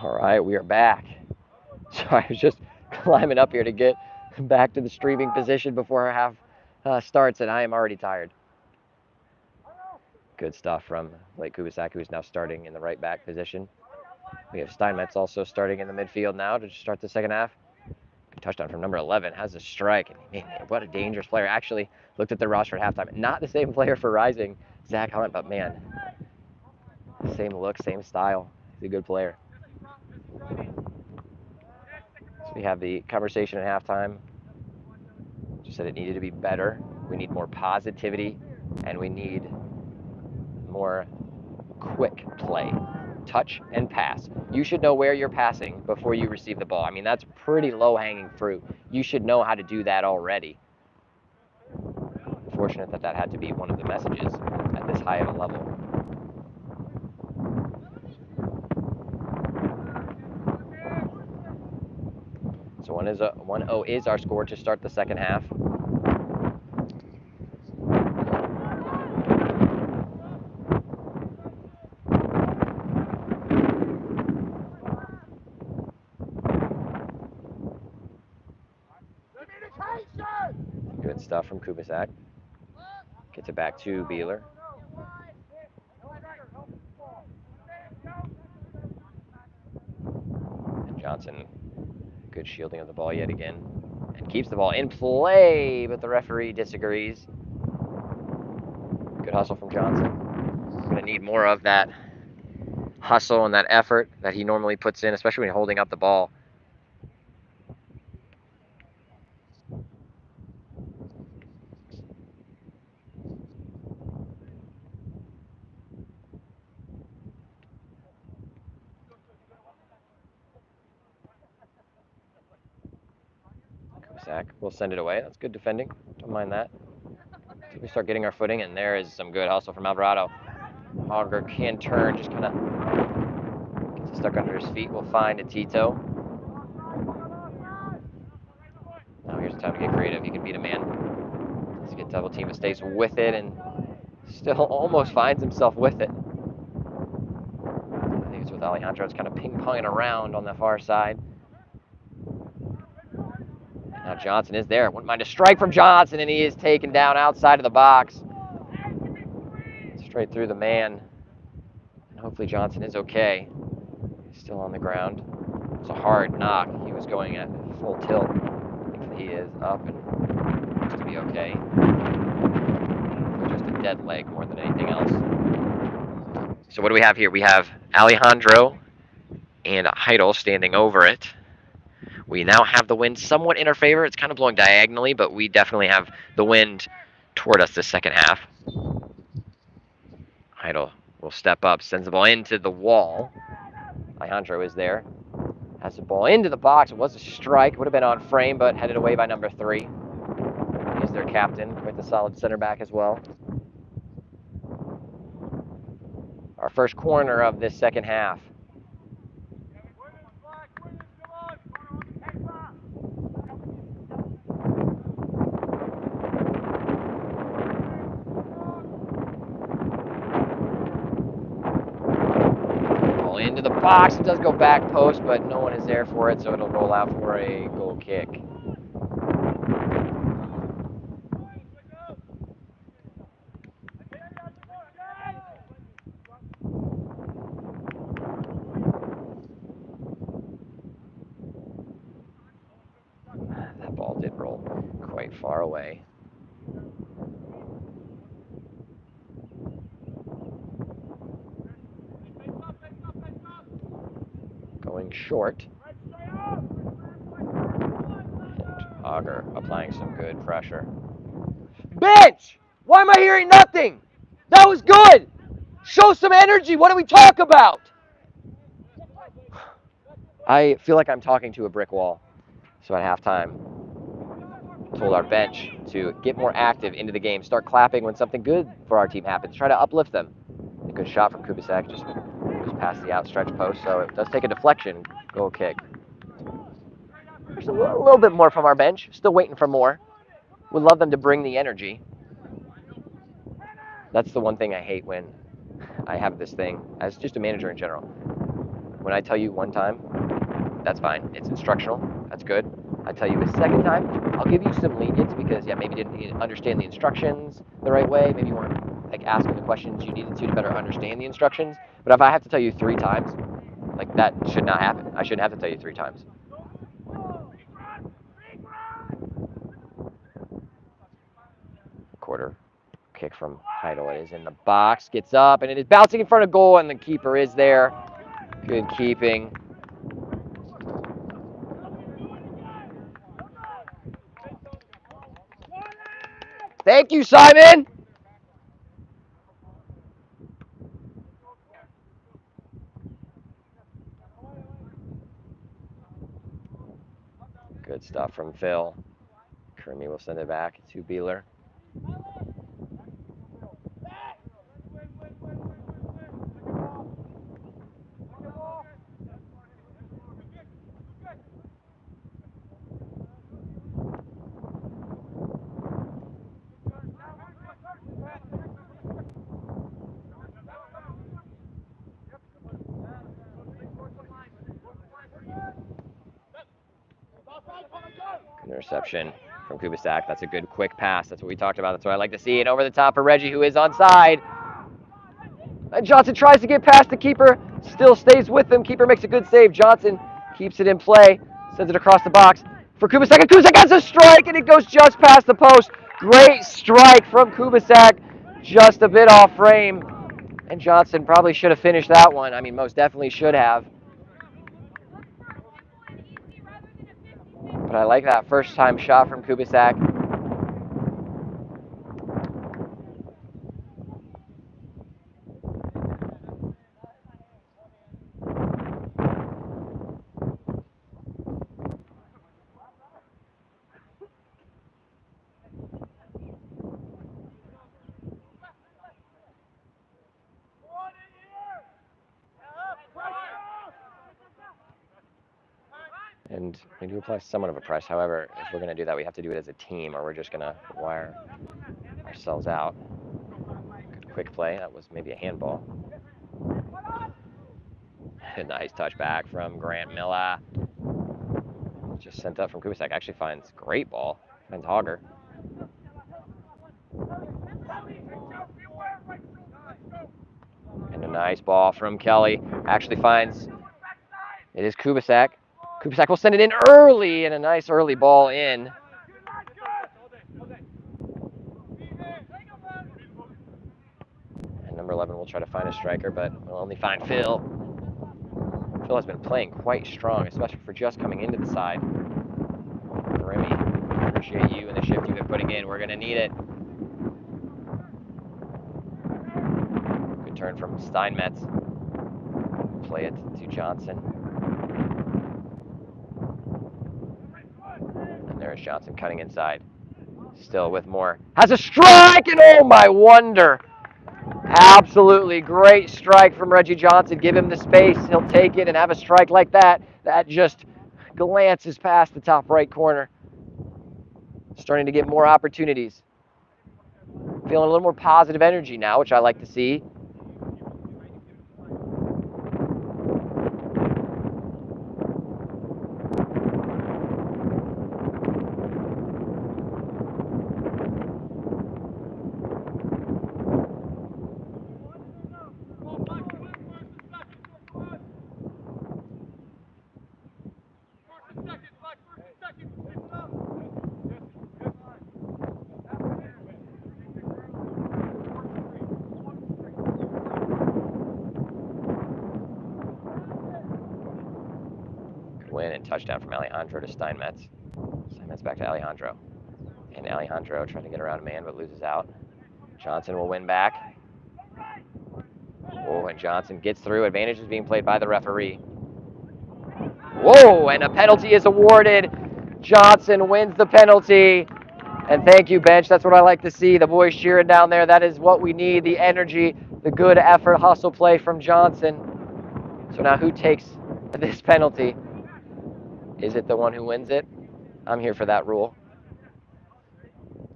Speaker 1: All right, we are back. So I was just climbing up here to get back to the streaming position before our half starts, and I am already tired. Good stuff from Blake Kubicek, who is now starting in the right back position. We have Steinmetz also starting in the midfield now to start the second half. Good touchdown from number 11, has a strike. And man, what a dangerous player. Actually, looked at the roster at halftime. Not the same player for Rising, Zach Hunt, but man, same look, same style. He's a good player. So we have the conversation at halftime. Just said it needed to be better. We need more positivity, and we need more quick play. Touch and pass. You should know where you're passing before you receive the ball. I mean, that's pretty low-hanging fruit. You should know how to do that already. Fortunate that that had to be one of the messages at this high of a level. So 1-0 is our score to start the second half. Good stuff from Kubicek. Gets it back to Beeler. And Johnson, good shielding of the ball yet again. And keeps the ball in play, but the referee disagrees. Good hustle from Johnson. We're going to need more of that hustle and that effort that he normally puts in, especially when holding up the ball. Zach will send it away. That's good defending. Don't mind that. So we start getting our footing, and there is some good hustle from Alvarado. Auger can turn, just kind of gets it stuck under his feet. We'll find a Tito. Now here's the time to get creative. He can beat a man. Let's get double team, but stays with it and still almost finds himself with it. I think it's with Alejandro. It's kind of ping-ponging around on the far side. Now Johnson is there. Wouldn't mind a strike from Johnson, and he is taken down outside of the box. Straight through the man. And hopefully Johnson is okay. He's still on the ground. It's a hard knock. He was going at full tilt. Thankfully he is up and looks to be okay. Just a dead leg more than anything else. So what do we have here? We have Alejandro and Heidel standing over it. We now have the wind somewhat in our favor. It's kind of blowing diagonally, but we definitely have the wind toward us this second half. Heidel will step up, sends the ball into the wall. Alejandro is there. Has the ball into the box. It was a strike. Would have been on frame, but headed away by number 3. He's their captain with the solid center back as well. Our first corner of this second half. Into the box. It does go back post, but no one is there for it, so it'll roll out for a goal kick. That ball did roll quite far away. Going short. And Auger applying some good pressure. Bench! Why am I hearing nothing? That was good! Show some energy! What do we talk about? I feel like I'm talking to a brick wall. So at halftime, told our bench to get more active into the game. Start clapping when something good for our team happens. Try to uplift them. A good shot from Kubicek, just past the outstretched post, so it does take a deflection. Goal kick. There's a little bit more from our bench. Still waiting for more. Would love them to bring the energy. That's the one thing I hate when I have this thing, as just a manager in general. When I tell you one time, that's fine. It's instructional. That's good. I tell you a second time, I'll give you some lenience because, yeah, maybe you didn't understand the instructions the right way. Maybe you weren't like asking the questions you needed to better understand the instructions. But if I have to tell you 3 times, like that should not happen. I shouldn't have to tell you 3 times. Quarter kick from Heidel. It is in the box, gets up, and it is bouncing in front of goal, and the keeper is there. Good keeping. Thank you, Simon. Good stuff from Phil. Kermie will send it back to Beeler. Interception from Kubisak. That's a good quick pass. That's what we talked about. That's what I like to see. And over the top for Reggie, who is onside. And Johnson tries to get past the keeper. Still stays with him. Keeper makes a good save. Johnson keeps it in play. Sends it across the box for Kubisak. And Kubisak has a strike, and it goes just past the post. Great strike from Kubisak. Just a bit off frame. And Johnson probably should have finished that one. I mean, most definitely should have. But I like that first time shot from Kubisak. And we do apply somewhat of a press. However, if we're going to do that, we have to do it as a team, or we're just going to wire ourselves out. Good quick play. That was maybe a handball. A nice touchback from Grant Miller. Just sent up from Kubisak. Actually finds great ball. Finds Hogger. And a nice ball from Kelly. Actually finds, it is Kubisak. Kubisak will send it in early, and a nice early ball in. And number 11 will try to find a striker, but will only find Phil. Phil has been playing quite strong, especially for just coming into the side. Remy, appreciate you and the shift you've been putting in. We're going to need it. Good turn from Steinmetz. Play it to Johnson. And there's Johnson cutting inside. Still with more. Has a strike, and oh my wonder. Absolutely great strike from Reggie Johnson. Give him the space. He'll take it and have a strike like that. That just glances past the top right corner. Starting to get more opportunities. Feeling a little more positive energy now, which I like to see. Win and touchdown from Alejandro to Steinmetz. Steinmetz back to Alejandro. And Alejandro trying to get around a man but loses out. Johnson will win back. Oh, and Johnson gets through. Advantage is being played by the referee. Whoa, and a penalty is awarded. Johnson wins the penalty. And thank you, bench. That's what I like to see. The boys cheering down there. That is what we need. The energy, the good effort, hustle play from Johnson. So now who takes this penalty? Is it the one who wins it? I'm here for that rule.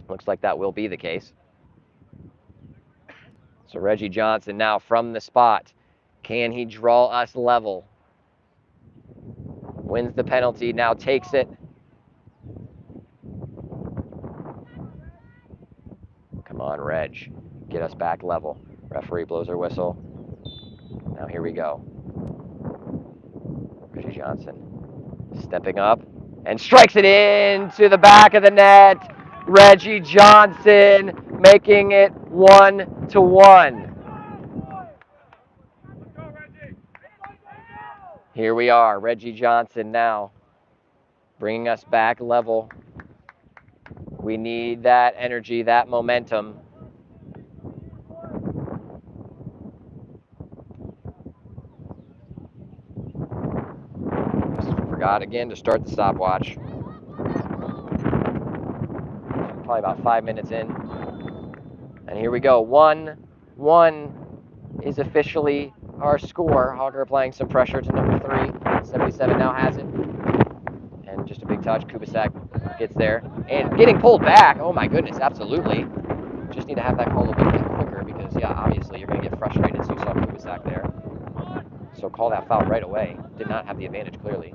Speaker 1: Looks like that will be the case. So Reggie Johnson now from the spot. Can he draw us level? Wins the penalty, now takes it. Come on, Reg. Get us back level. Referee blows her whistle. Now here we go. Reggie Johnson stepping up and strikes it into the back of the net. Reggie Johnson making it 1-1. Here we are, Reggie Johnson now bringing us back level. We need that energy, that momentum. Forgot again to start the stopwatch. Probably about 5 minutes in. And here we go. 1-1 is officially our score. Hogger applying some pressure to number 3. 77 now has it. And just a big touch. Kubisak gets there. And getting pulled back. Oh my goodness, absolutely. Just need to have that call a little bit quicker because, yeah, obviously you're going to get frustrated. So you saw Kubisak there. So call that foul right away. Did not have the advantage, clearly.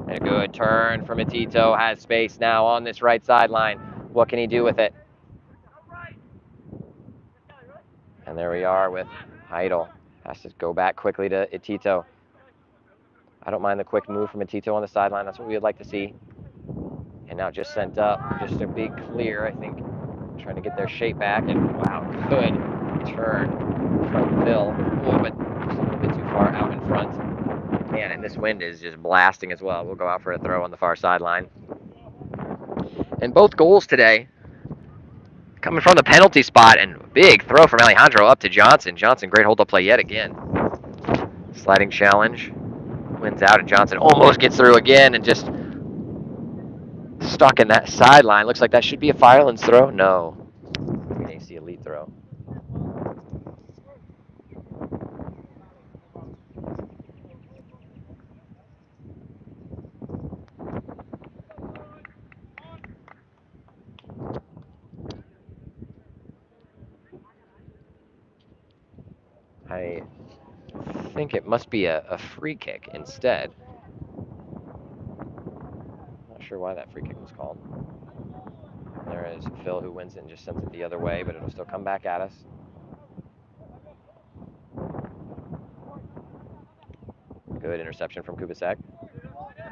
Speaker 1: And a good turn from Atito. Has space now on this right sideline. What can he do with it? And there we are with Heidel. Has to go back quickly to Atito. I don't mind the quick move from Atito on the sideline. That's what we would like to see. And now just sent up. Just a big clear, I think. Trying to get their shape back. And wow, good turn from Phil. Oh, but just a little bit too far out in front. Man, and this wind is just blasting as well. We'll go out for a throw on the far sideline. And both goals today coming from the penalty spot. And big throw from Alejandro up to Johnson. Johnson, great hold up play yet again. Sliding challenge. Wins out, and Johnson almost gets through again and just stuck in that sideline. Looks like that should be a Firelands throw. No. An AC Elite throw. I think it must be a free kick instead. Not sure why that free kick was called. There is Phil who wins it and just sends it the other way, but it'll still come back at us. Good interception from Kubisak.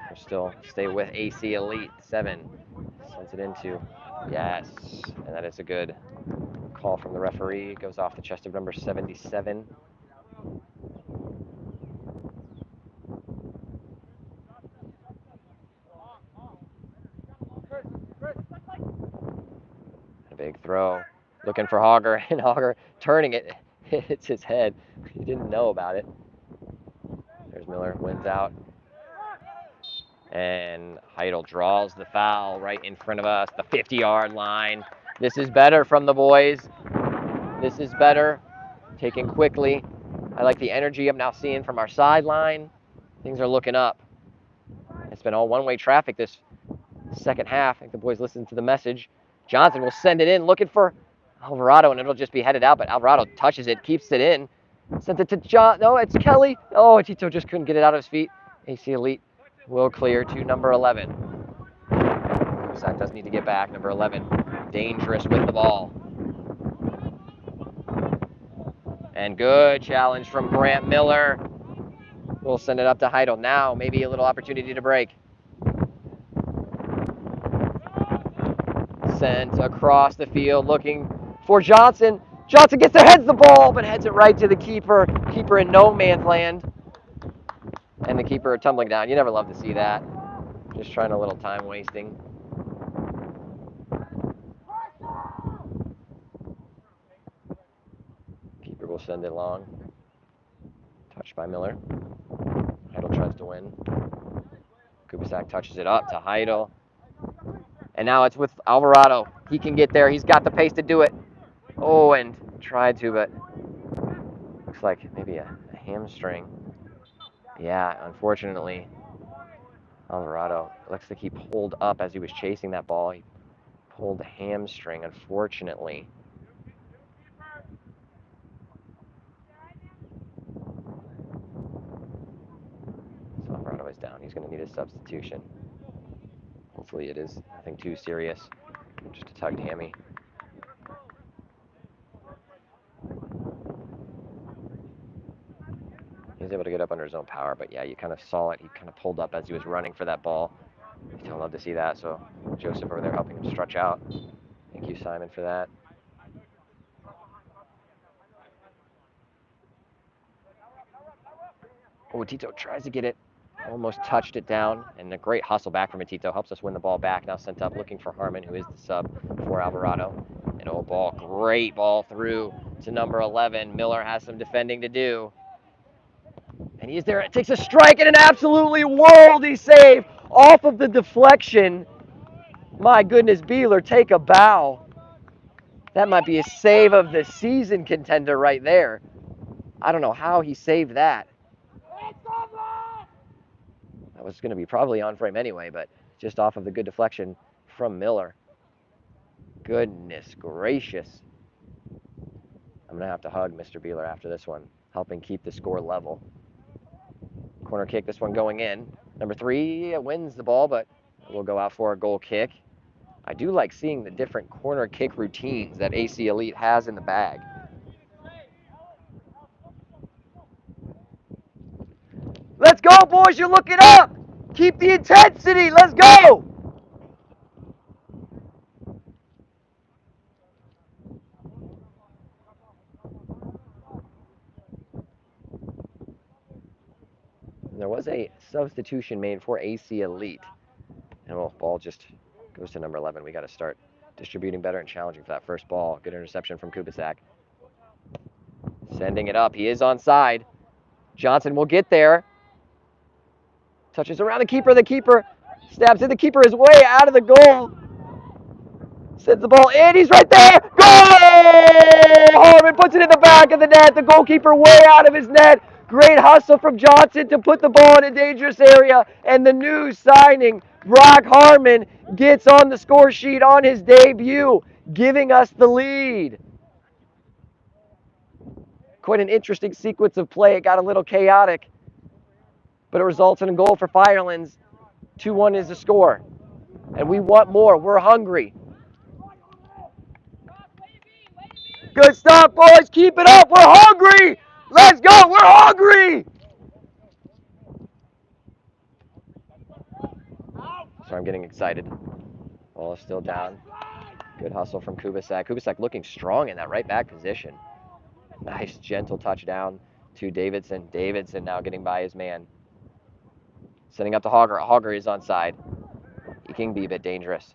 Speaker 1: We'll still stay with AC Elite. 7 sends it into. Yes, and that is a good call from the referee. Goes off the chest of number 77. A big throw. Looking for Hogger, and Hogger turning it. Hits his head. He didn't know about it. There's Miller, wins out. And Heidel draws the foul right in front of us, the 50-yard line. This is better from the boys. This is better. Taken quickly. I like the energy I'm now seeing from our sideline. Things are looking up. It's been all one-way traffic this second half. I think the boys listened to the message. Johnson will send it in, looking for Alvarado, and it'll just be headed out, but Alvarado touches it, keeps it in. Sent it to John. No, it's Kelly. Oh, Tito just couldn't get it out of his feet. AC Elite will clear to number 11. Zach does need to get back. Number 11, dangerous with the ball. And good challenge from Grant Miller. We'll send it up to Heidel. Now, maybe a little opportunity to break. Sent across the field, looking for Johnson. Johnson gets there, heads the ball, but heads it right to the keeper. Keeper in no man's land. And the keeper tumbling down. You never love to see that. Just trying a little time wasting. Keeper will send it long. Touched by Miller. Heidel tries to win. Kubisak touches it up to Heidel. And now it's with Alvarado. He can get there. He's got the pace to do it. Oh, and tried to, but looks like maybe a hamstring. Yeah, unfortunately, Alvarado looks like he pulled up as he was chasing that ball. He pulled a hamstring, unfortunately. he's going to need a substitution. Hopefully it is nothing too serious. Just a tugged hammy. He was able to get up under his own power, but yeah, you kind of saw it. He kind of pulled up as he was running for that ball. You don't love to see that, so Joseph over there helping him stretch out. Thank you, Simon, for that. Oh, Tito tries to get it. Almost touched it down, and a great hustle back from Tito. Helps us win the ball back. Now sent up looking for Harmon, who is the sub for Alvarado. An old ball, great ball through to number 11. Miller has some defending to do. And he's there. It takes a strike and an absolutely worldy save off of the deflection. My goodness, Beeler, take a bow. That might be a save of the season contender right there. I don't know how he saved that. That was going to be probably on frame anyway, but just off of the good deflection from Miller. Goodness gracious. I'm going to have to hug Mr. Beeler after this one, helping keep the score level. Corner kick, this one going in. Number 3 wins the ball, but we'll go out for a goal kick. I do like seeing the different corner kick routines that AC Elite has in the bag. Let's go, boys. You're looking up. Keep the intensity. Let's go. There was a substitution made for AC Elite. And well, ball just goes to number 11. We got to start distributing better and challenging for that first ball. Good interception from Kubisak. Sending it up. He is onside. Johnson will get there. Touches around the keeper. The keeper stabs in. The keeper is way out of the goal. Sends the ball in. He's right there. Goal! Harmon puts it in the back of the net. The goalkeeper way out of his net. Great hustle from Johnson to put the ball in a dangerous area. And the new signing, Brock Harmon, gets on the score sheet on his debut, giving us the lead. Quite an interesting sequence of play. It got a little chaotic, but it results in a goal for Firelands. 2-1 is the score. And we want more. We're hungry. Good stuff, boys. Keep it up. We're hungry. Let's go. We're hungry. Sorry, I'm getting excited. Ball is still down. Good hustle from Kubisak. Kubisak looking strong in that right back position. Nice, gentle touchdown to Davidson. Davidson now getting by his man. Sending up to Hogger. Hogger is onside. He can be a bit dangerous.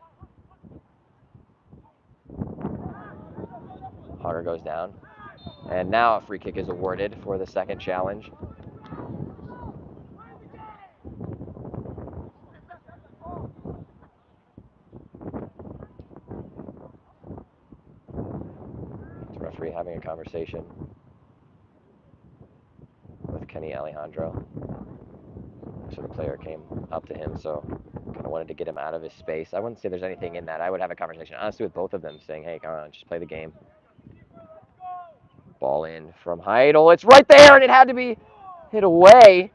Speaker 1: Hogger goes down. And now a free kick is awarded for the second challenge. The referee having a conversation with Kenny Alejandro. So the player came up to him, so kind of wanted to get him out of his space. I wouldn't say there's anything in that. I would have a conversation, honestly, with both of them, saying, hey, come on, just play the game. Ball in from Heidel. It's right there, and it had to be hit away.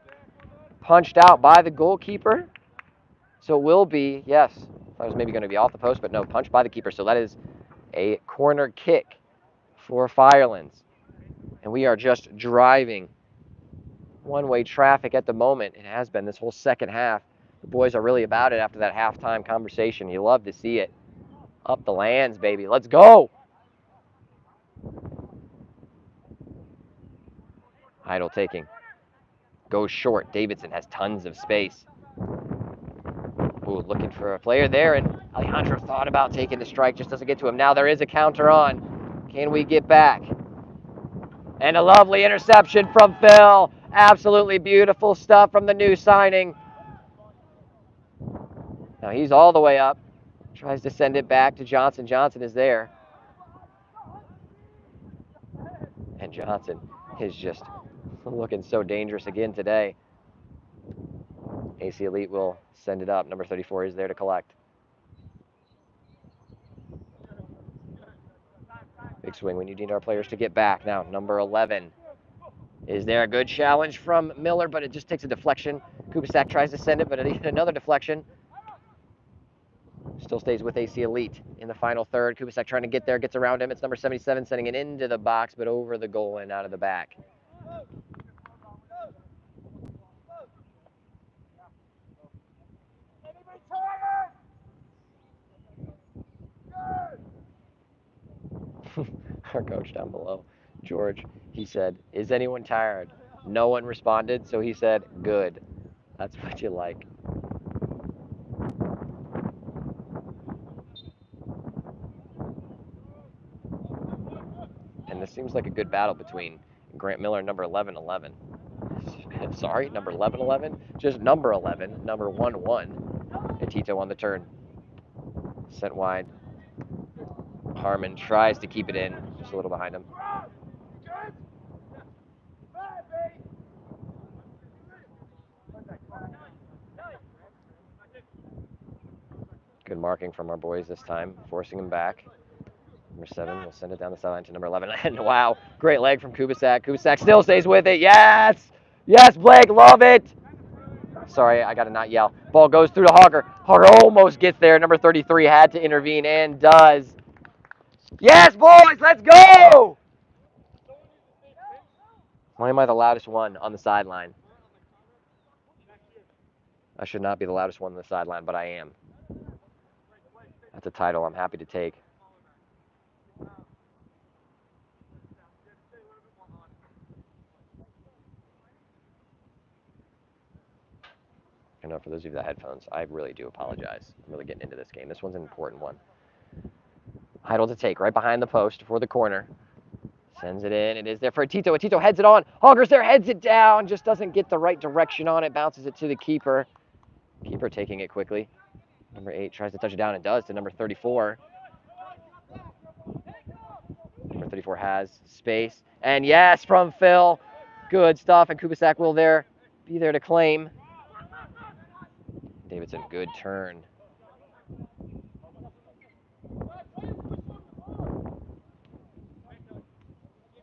Speaker 1: Punched out by the goalkeeper. So it will be, yes, I thought it was maybe going to be off the post, but no, punched by the keeper. So that is a corner kick for Firelands. And we are just driving one-way traffic at the moment. It has been this whole second half. The boys are really about it after that halftime conversation. You love to see it. Up the lands, baby. Let's go. Heidel taking. Goes short. Davidson has tons of space. Ooh, looking for a player there, and Alejandro thought about taking the strike, just doesn't get to him. Now there is a counter on. Can we get back? And a lovely interception from Phil. Absolutely beautiful stuff from the new signing. Now he's all the way up. Tries to send it back to Johnson. Johnson is there. And Johnson is just looking so dangerous again today. AC Elite will send it up. Number 34 is there to collect. Big swing. We need our players to get back. Now, number 11 is there. A good challenge from Miller, but it just takes a deflection. Kubisak tries to send it, but another deflection. Still stays with AC Elite in the final third. Kubisak trying to get there, gets around him. It's number 77 sending it into the box, but over the goal and out of the back. Our coach down below, George, he said, "Is anyone tired?" No one responded, so he said, "Good." That's what you like. And this seems like a good battle between Grant Miller and number 1111. Sorry, number 1111? Just number 11, number 11. And Tito on the turn. Sent wide. Harmon tries to keep it in, just a little behind him. Good marking from our boys this time, forcing him back. Number 7 will send it down the sideline to number 11. And wow, great leg from Kubisak. Kubisak still stays with it. Yes! Yes, Blake, love it! Sorry, I got to not yell. Ball goes through to Hogger. Hogger almost gets there. Number 33 had to intervene and does. Yes, boys, let's go! Why am I the loudest one on the sideline? I should not be the loudest one on the sideline, but I am. That's a title I'm happy to take. I know for those of you that have headphones, I really do apologize. I'm really getting into this game. This one's an important one. Heidel to take right behind the post for the corner. Sends it in. It is there for Tito. Tito heads it on. Hogger's there, heads it down. Just doesn't get the right direction on it. Bounces it to the keeper. Keeper taking it quickly. Number 8 tries to touch it down and does to number 34. Number 34 has space. And yes, from Phil. Good stuff. And Kubisak will be there to claim. Davidson, good turn.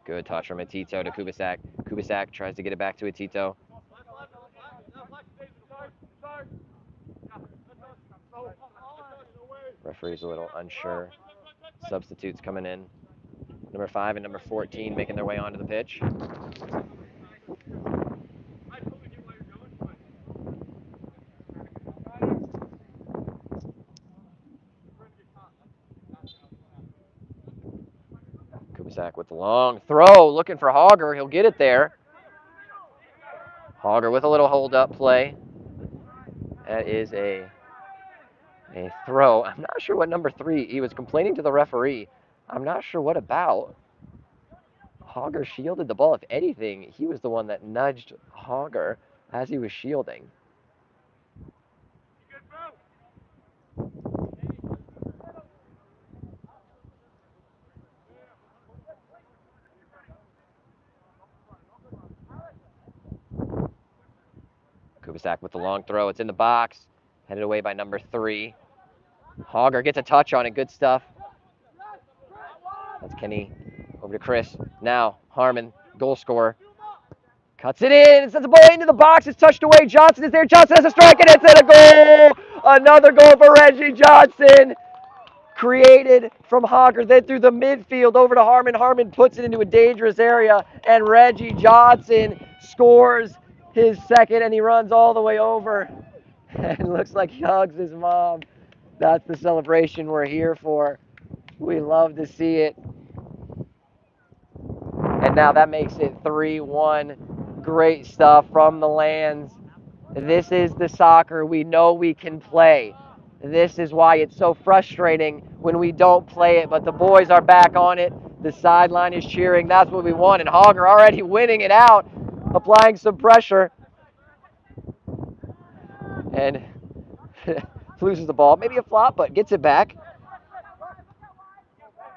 Speaker 1: Good touch from Atito to Kubisak. Kubisak tries to get it back to Atito. Referee's a little unsure. Substitutes coming in. Number 5 and number 14 making their way onto the pitch. Kubisak with the long throw, looking for Hogger. He'll get it there. Hogger with a little hold-up play. That is a throw. I'm not sure what number 3, he was complaining to the referee. I'm not sure what about. Hogger shielded the ball. If anything, he was the one that nudged Hogger as he was shielding. Kubisak with the long throw. It's in the box. Headed away by number 3. Hogger gets a touch on it. Good stuff. That's Kenny. Over to Chris. Now, Harmon, goal scorer. Cuts it in. Sends the ball into the box. It's touched away. Johnson is there. Johnson has a strike, and it's in a goal. Another goal for Reggie Johnson. Created from Hogger, then through the midfield over to Harmon. Harmon puts it into a dangerous area, and Reggie Johnson scores his second, and he runs all the way over. And looks like he hugs his mom. That's the celebration we're here for. We love to see it. And now that makes it 3-1. Great stuff from the Lands. This is the soccer we know we can play. This is why it's so frustrating when we don't play it, but the boys are back on it. The sideline is cheering. That's what we want. And Hogger already winning it out, applying some pressure. And loses the ball. Maybe a flop, but gets it back.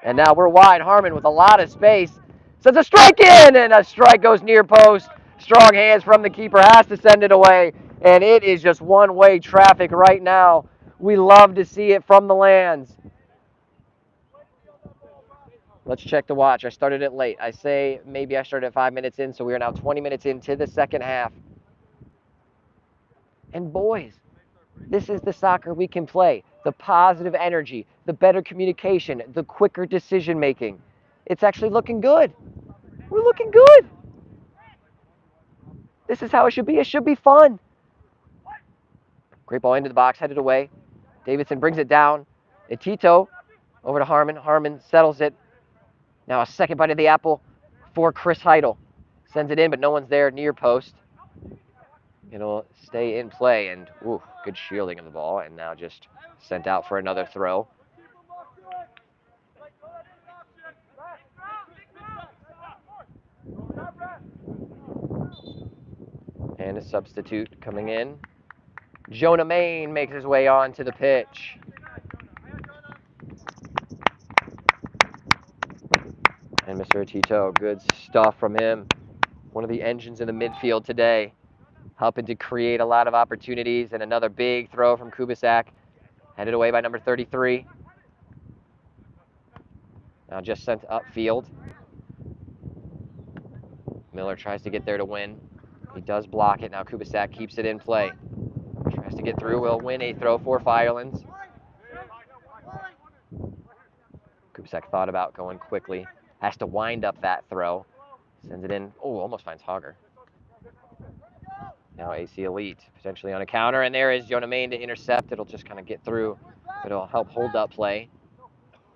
Speaker 1: And now we're wide. Harmon with a lot of space. Sends a strike in, and a strike goes near post. Strong hands from the keeper, has to send it away. And it is just one-way traffic right now. We love to see it from the Lands. Let's check the watch. I started it late. I say maybe I started at 5 minutes in, so we are now 20 minutes into the second half. And boys, this is the soccer we can play. The positive energy, the better communication, the quicker decision making. It's actually looking good. We're looking good. This is how it should be. It should be fun. Great ball into the box, headed away. Davidson brings it down. And Tito over to Harmon. Harmon settles it. Now a second bite of the apple for Chris Heidel. Sends it in, but no one's there near post. It'll stay in play, and ooh, good shielding of the ball, and now just sent out for another throw. And a substitute coming in. Jonah Main makes his way onto the pitch. And Mr. Tito, good stuff from him. One of the engines in the midfield today, helping to create a lot of opportunities. And another big throw from Kubisak, headed away by number 33. Now just sent upfield. Miller tries to get there to win. He does block it. Now Kubisak keeps it in play. Tries to get through. Will win a throw for Firelands. Kubisak thought about going quickly. Has to wind up that throw. Sends it in. Oh, almost finds Hogger. Now AC Elite potentially on a counter. And there is Jonah Main to intercept. It'll just kind of get through. It'll help hold up play.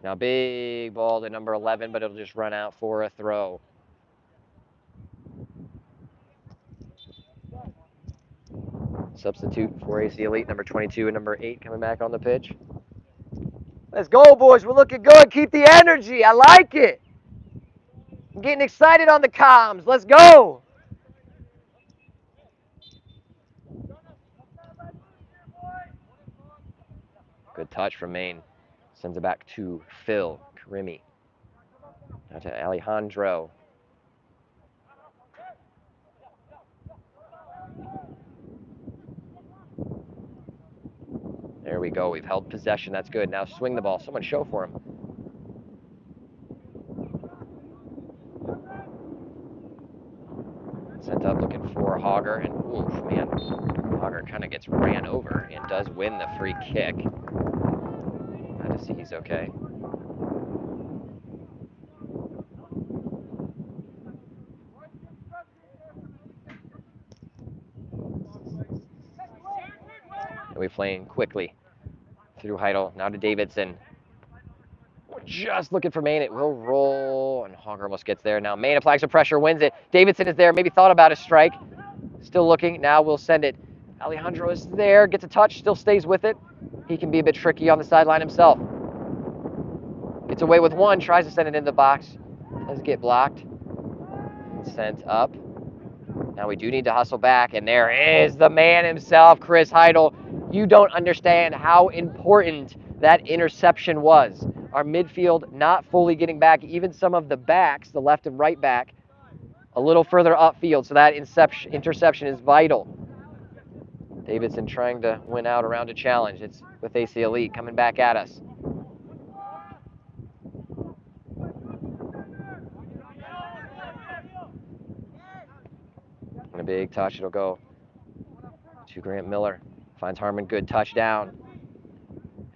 Speaker 1: Now big ball to number 11, but it'll just run out for a throw. Substitute for AC Elite, number 22 and number 8 coming back on the pitch. Let's go, boys. We're looking good. Keep the energy. I like it. I'm getting excited on the comms. Let's go. Good touch from Maine. Sends it back to Phil Karimi. Now to Alejandro. There we go. We've held possession. That's good. Now swing the ball. Someone show for him. Sent up looking for Hogger. And, oof, man. Hogger kind of gets ran over and does win the free kick. Glad to see he's okay. And we playing quickly through Heidel. Now to Davidson. Just looking for Maine. It will roll, and Hogger almost gets there. Now Maine applies some pressure, wins it. Davidson is there. Maybe thought about a strike. Still looking. Now we'll send it. Alejandro is there. Gets a touch. Still stays with it. He can be a bit tricky on the sideline himself. Gets away with one. Tries to send it in the box. Does get blocked. Sent up. Now we do need to hustle back, and there is the man himself, Chris Heidel. You don't understand how important that interception was. Our midfield not fully getting back, even some of the backs, the left and right back, a little further upfield, so that interception is vital. Davidson trying to win out around a challenge. It's with AC Elite coming back at us. And a big touch, it'll go to Grant Miller. Finds Harmon, good touchdown.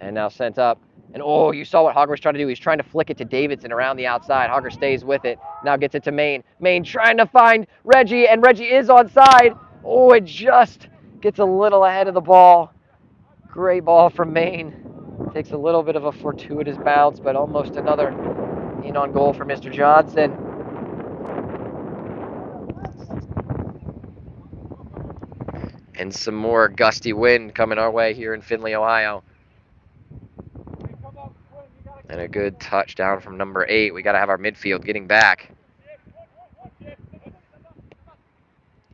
Speaker 1: And now sent up. And oh, you saw what Hogger was trying to do. He's trying to flick it to Davidson around the outside. Hogger stays with it. Now gets it to Maine. Maine trying to find Reggie, and Reggie is onside. Oh, it just gets a little ahead of the ball. Great ball from Maine. Takes a little bit of a fortuitous bounce, but almost another in on goal for Mr. Johnson. And some more gusty wind coming our way here in Findlay, Ohio. And a good touchdown from number 8. We got to have our midfield getting back.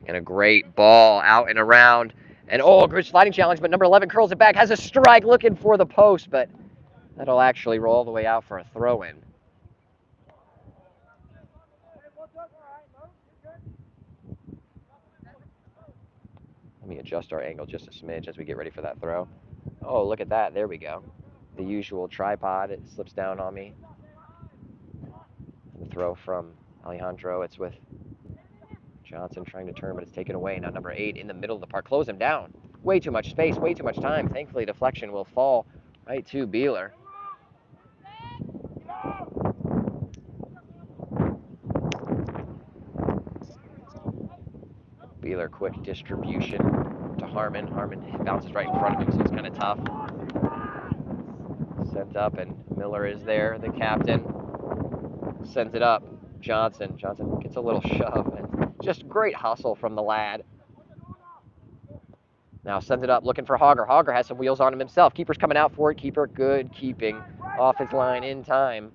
Speaker 1: And a great ball out and around. And oh, good sliding challenge, but number 11 curls it back. Has a strike looking for the post, but that'll actually roll the way out for a throw-in. Let me adjust our angle just a smidge as we get ready for that throw. Oh, look at that. There we go. The usual tripod. It slips down on me. The throw from Alejandro. It's with Johnson trying to turn, but it's taken away. Now number 8 in the middle of the park. Close him down. Way too much space, way too much time. Thankfully, deflection will fall right to Beeler. Beeler, quick distribution to Harmon. Harmon bounces right in front of him, so it's kind of tough. Sent up, and Miller is there, the captain. Sends it up. Johnson gets a little shove, and just great hustle from the lad. Now sends it up, looking for Hogger. Hogger has some wheels on him himself. Keeper's coming out for it. Keeper, good keeping off his line in time.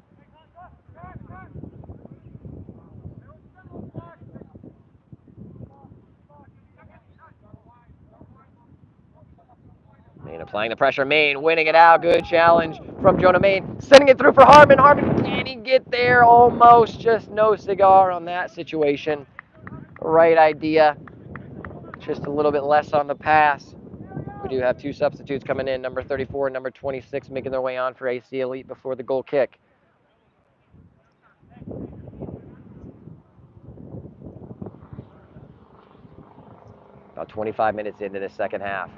Speaker 1: Maine applying the pressure. Maine winning it out. Good challenge from Jonah Maine. Sending it through for Harmon. Harmon, can he get there? Almost. Just no cigar on that situation. Right idea. Just a little bit less on the pass. We do have two substitutes coming in, number 34 and number 26, making their way on for AC Elite before the goal kick. About 25 minutes into the second half.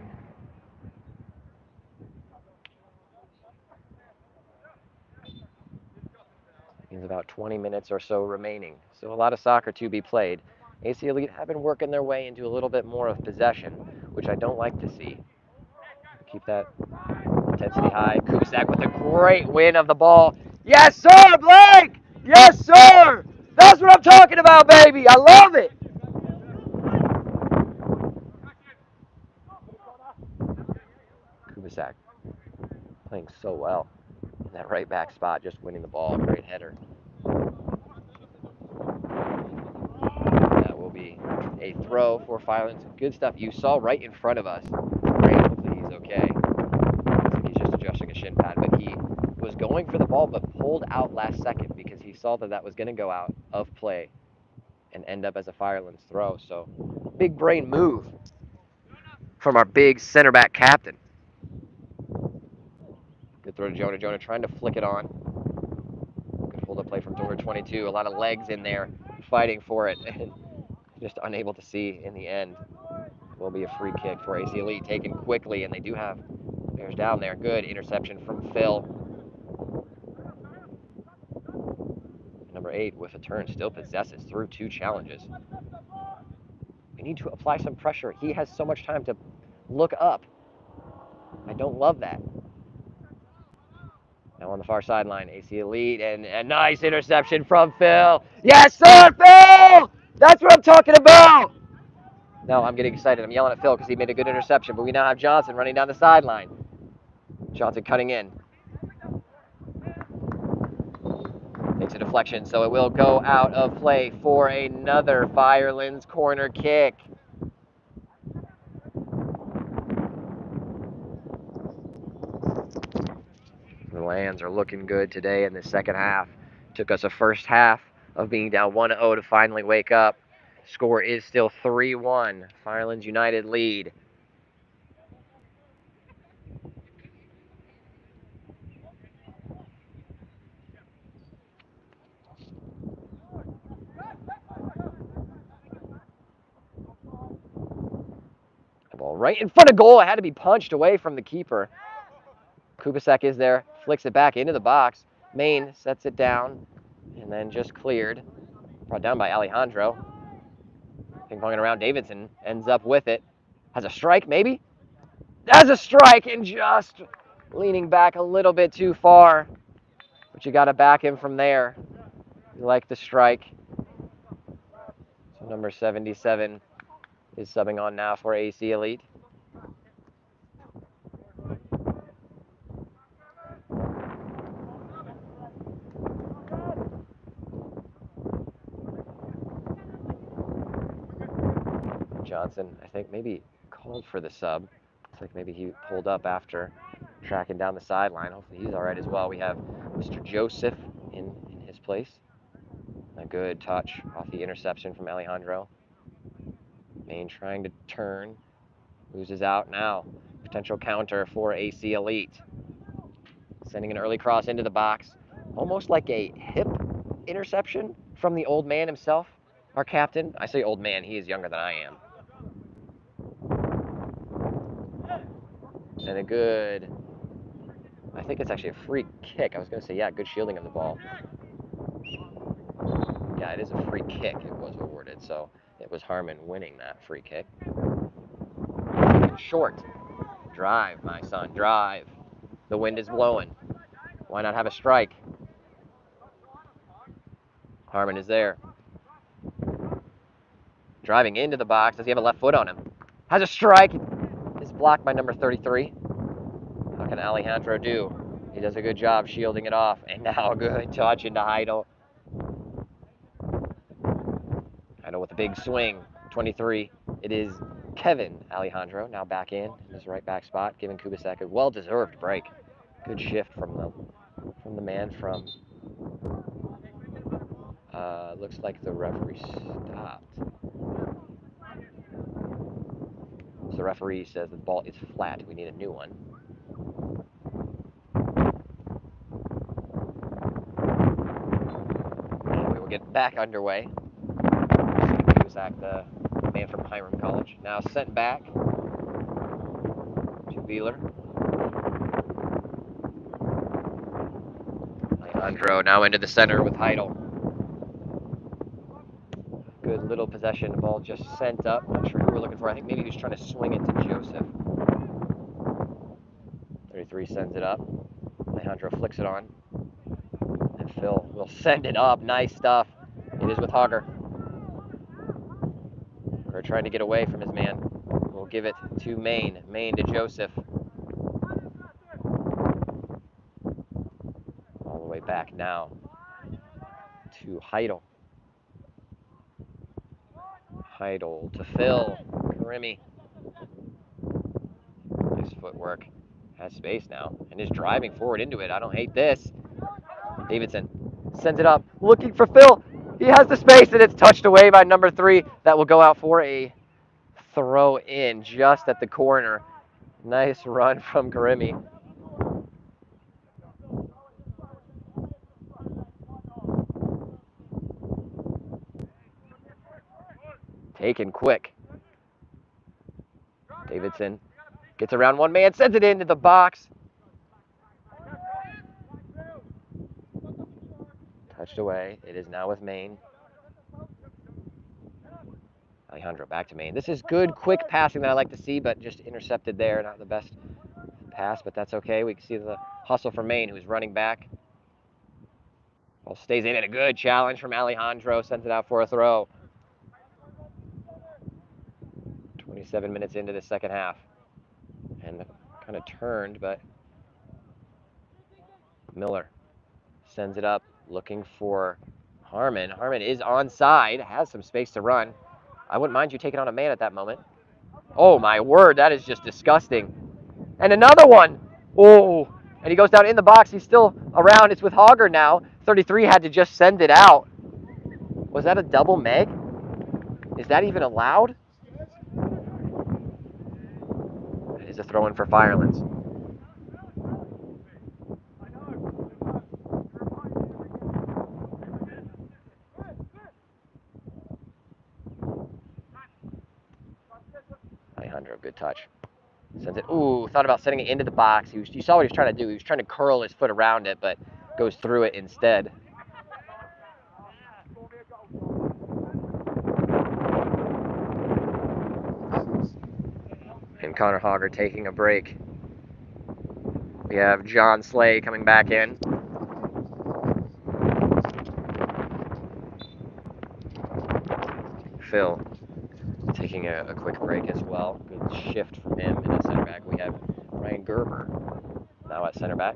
Speaker 1: There's about 20 minutes or so remaining. So a lot of soccer to be played. AC Elite have been working their way into a little bit more of possession, which I don't like to see. Keep that intensity high. Kubicek with a great win of the ball. Yes, sir, Blake! Yes, sir! That's what I'm talking about, baby! I love it! Kubicek playing so well in that right back spot, just winning the ball. Great header. That will be a throw for Firelands. Good stuff. You saw right in front of us. Great. Hopefully he's okay. Looks like he's just adjusting a shin pad, but he was going for the ball but pulled out last second because he saw that that was going to go out of play and end up as a Firelands throw. So big brain move from our big center back captain. Good throw to Jonah. Jonah trying to flick it on. Good hold up play from number 22. A lot of legs in there fighting for it. And just unable to see in the end. Will be a free kick for AC Elite, taken quickly, and they do have Bears down there. Good interception from Phil. Number 8 with a turn still possesses through 2 challenges. We need to apply some pressure. He has so much time to look up. I don't love that. Now on the far sideline, AC Elite, and a nice interception from Phil. Yes, sir, Phil! That's what I'm talking about! Now I'm getting excited. I'm yelling at Phil because he made a good interception, but we now have Johnson running down the sideline. Johnson cutting in. Takes a deflection, so it will go out of play for another Firelands corner kick. The Lands are looking good today in the second half. Took us a first half of being down 1-0 to finally wake up. Score is still 3-1. Firelands United lead. The ball right in front of goal. It had to be punched away from the keeper. Kubicek is there, flicks it back into the box. Maine sets it down and then just cleared. Brought down by Alejandro. Ping-ponging around, Davidson ends up with it. Has a strike, maybe? Has a strike, and just leaning back a little bit too far. But you got to back him from there. You like the strike. So number 77 is subbing on now for AC Elite. Johnson, I think, maybe called for the sub. Looks like maybe he pulled up after tracking down the sideline. Hopefully he's all right as well. We have Mr. Joseph in his place. A good touch off the interception from Alejandro. Maine trying to turn. Loses out now. Potential counter for AC Elite. Sending an early cross into the box. Almost like a hip interception from the old man himself, our captain. I say old man, he is younger than I am. And a good, I think it's actually a free kick. I was going to say, yeah, good shielding of the ball. Yeah, it is a free kick it was awarded, so it was Harmon winning that free kick. Short. Drive, my son, drive. The wind is blowing. Why not have a strike? Harmon is there. Driving into the box. Does he have a left foot on him? Has a strike. Is blocked by number 33. How can Alejandro do? He does a good job shielding it off. And now a good touch into Heidel. Heidel with a big swing. 23. It is Kevin Alejandro now back in his right back spot, giving Kubasek a well-deserved break. Good shift from the man from. Looks like the referee stopped. So the referee says the ball is flat. We need a new one. And we will get back underway. Kubasek, the man from Hiram College, now sent back to Wheeler. Alejandro now into the center with Heidel. Good little possession. The ball just sent up. Not sure who we're looking for. I think maybe he was trying to swing it to Joseph. 33 sends it up. Alejandro flicks it on. And Phil will send it up. Nice stuff. It is with Hogger. We're trying to get away from his man. We'll give it to Maine. Maine to Joseph. All the way back now to Heidel. Heidel to Phil. Karimi. Nice footwork. Has space now and is driving forward into it. I don't hate this. Davidson sends it up, looking for Phil. He has the space, and it's touched away by number 3. That will go out for a throw in just at the corner. Nice run from Karimi. Taken quick. Davidson gets around one man, sends it into the box. Touched away. It is now with Maine. Alejandro back to Maine. This is good, quick passing that I like to see, but just intercepted there. Not the best pass, but that's okay. We can see the hustle from Maine, who's running back. Ball stays in, and a good challenge from Alejandro. Sends it out for a throw. 27 minutes into the second half. And kind of turned, but Miller sends it up, looking for Harmon. Harmon is onside, has some space to run. I wouldn't mind you taking on a man at that moment. Oh my word, that is just disgusting. And another one. Oh, and he goes down in the box. He's still around. It's with Hogger now. 33 had to just send it out. Was that a double Meg? Is that even allowed? It is a throw-in for Firelands. Alejandro, good touch. Sends it. Ooh, thought about sending it into the box. You saw what he was trying to do. He was trying to curl his foot around it, but goes through it instead. And Connor Hogger taking a break. We have John Slay coming back in. Phil taking a quick break as well. Good shift from him. And at center back, we have Ryan Gerber now at center back.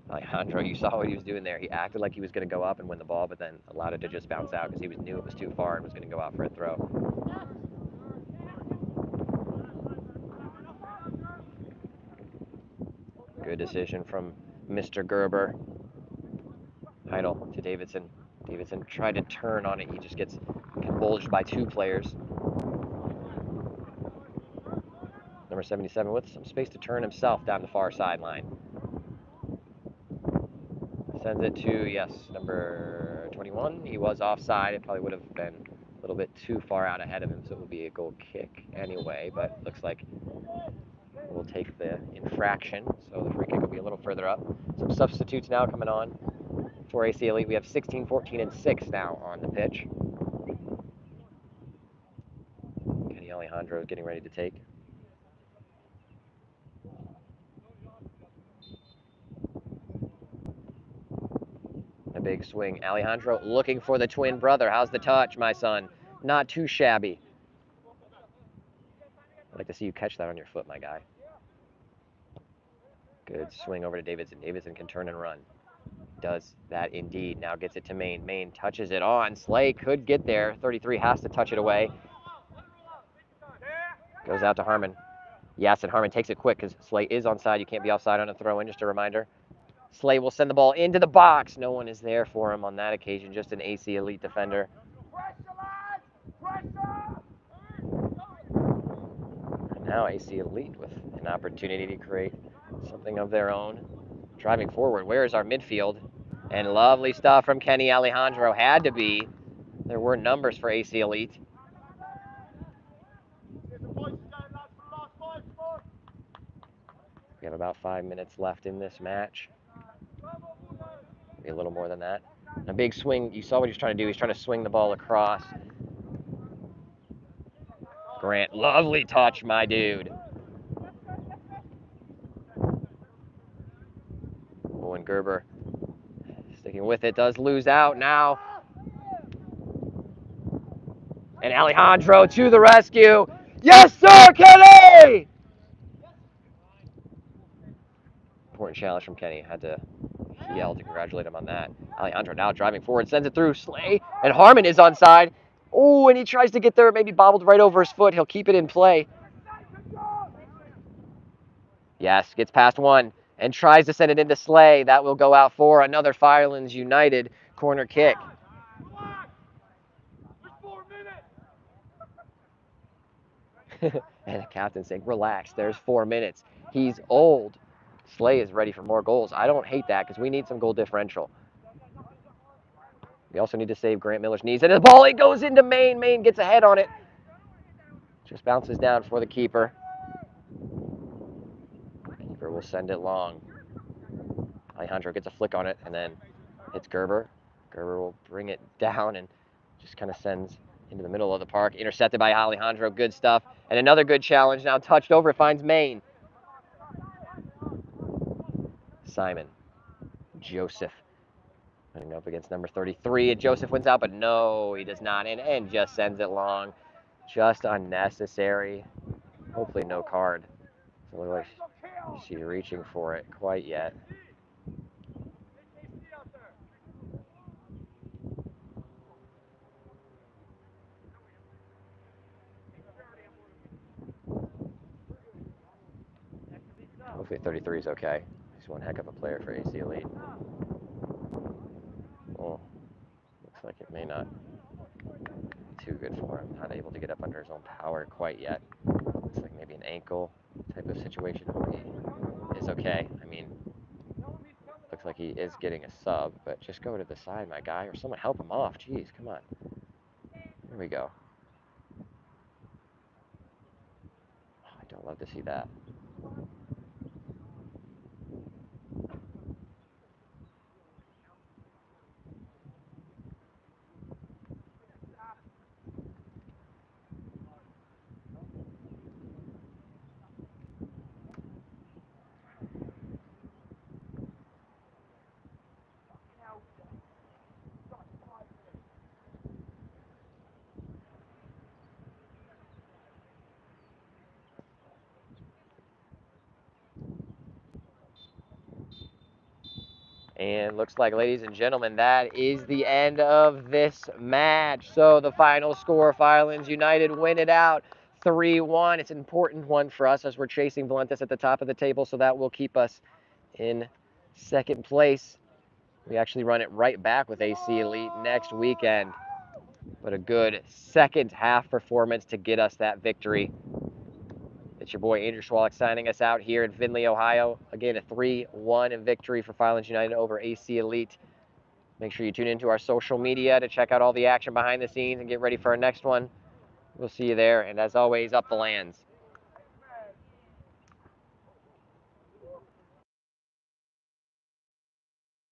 Speaker 1: Alejandro, you saw what he was doing there. He acted like he was going to go up and win the ball, but then allowed it to just bounce out because he knew it was too far and was going to go out for a throw. Good decision from Mr. Gerber. Heidel to Davidson. Davidson tried to turn on it. He just gets convulged by 2 players. Number 77 with some space to turn himself down the far sideline. Sends it to, yes, number 21. He was offside. It probably would have been little bit too far out ahead of him, so it will be a goal kick anyway, but looks like we'll take the infraction, so the free kick will be a little further up. Some substitutes now coming on for AC Elite. We have 16, 14, and 6 now on the pitch. Kenny Alejandro is getting ready to take. A big swing. Alejandro looking for the twin brother. How's the touch, my son? Not too shabby. I'd like to see you catch that on your foot, my guy. Good swing over to Davidson. Davidson can turn and run. Does that indeed. Now gets it to Maine. Maine touches it on. Slay could get there. 33 has to touch it away. Goes out to Harmon. Yes, and Harmon takes it quick because Slay is onside. You can't be offside on a throw-in, just a reminder. Slay will send the ball into the box. No one is there for him on that occasion, just an AC Elite defender. And now AC Elite with an opportunity to create something of their own. Driving forward, where is our midfield? And lovely stuff from Kenny Alejandro. Had to be. There were numbers for AC Elite. We have about 5 minutes left in this match. Maybe a little more than that. A big swing. You saw what he's trying to do. He's trying to swing the ball across. Grant, lovely touch, my dude. Owen Gerber sticking with it, does lose out now. And Alejandro to the rescue. Yes, sir, Kenny! Important challenge from Kenny. Had to yell to congratulate him on that. Alejandro now driving forward, sends it through. Slay, and Harmon is onside. Oh, and he tries to get there, maybe bobbled right over his foot. He'll keep it in play. Yes, gets past one and tries to send it into Slay. That will go out for another Firelands United corner kick. And the captain saying, relax, there's 4 minutes. He's old. Slay is ready for more goals. I don't hate that because we need some goal differential. We also need to save Grant Miller's knees. And the ball, it goes into Maine. Maine gets ahead on it. Just bounces down for the keeper. Keeper will send it long. Alejandro gets a flick on it and then hits Gerber. Gerber will bring it down and just kind of sends into the middle of the park. Intercepted by Alejandro. Good stuff. And another good challenge. Now touched over. It finds Maine. Simon. Joseph. Running up against number 33. And Joseph wins out, but no, he does not. And just sends it long. Just unnecessary. Hopefully no card. Doesn't look like she's reaching for it quite yet. Hopefully 33 is okay. He's one heck of a player for AC Elite. Well, looks like it may not be too good for him. Not able to get up under his own power quite yet. Looks like maybe an ankle type of situation. Hopefully is okay. I mean, looks like he is getting a sub, but just go to the side, my guy, or someone help him off. Jeez, come on. There we go. Oh, I don't love to see that. And looks like, ladies and gentlemen, that is the end of this match. So the final score, Firelands United win it out 3-1. It's an important one for us as we're chasing Valentis at the top of the table, so that will keep us in second place. We actually run it right back with AC Elite next weekend. But a good second half performance to get us that victory. It's your boy Andrew Schwalek signing us out here in Findlay, Ohio. Again, a 3-1 victory for Firelands United over AC Elite. Make sure you tune into our social media to check out all the action behind the scenes and get ready for our next one. We'll see you there. And as always, up the lands.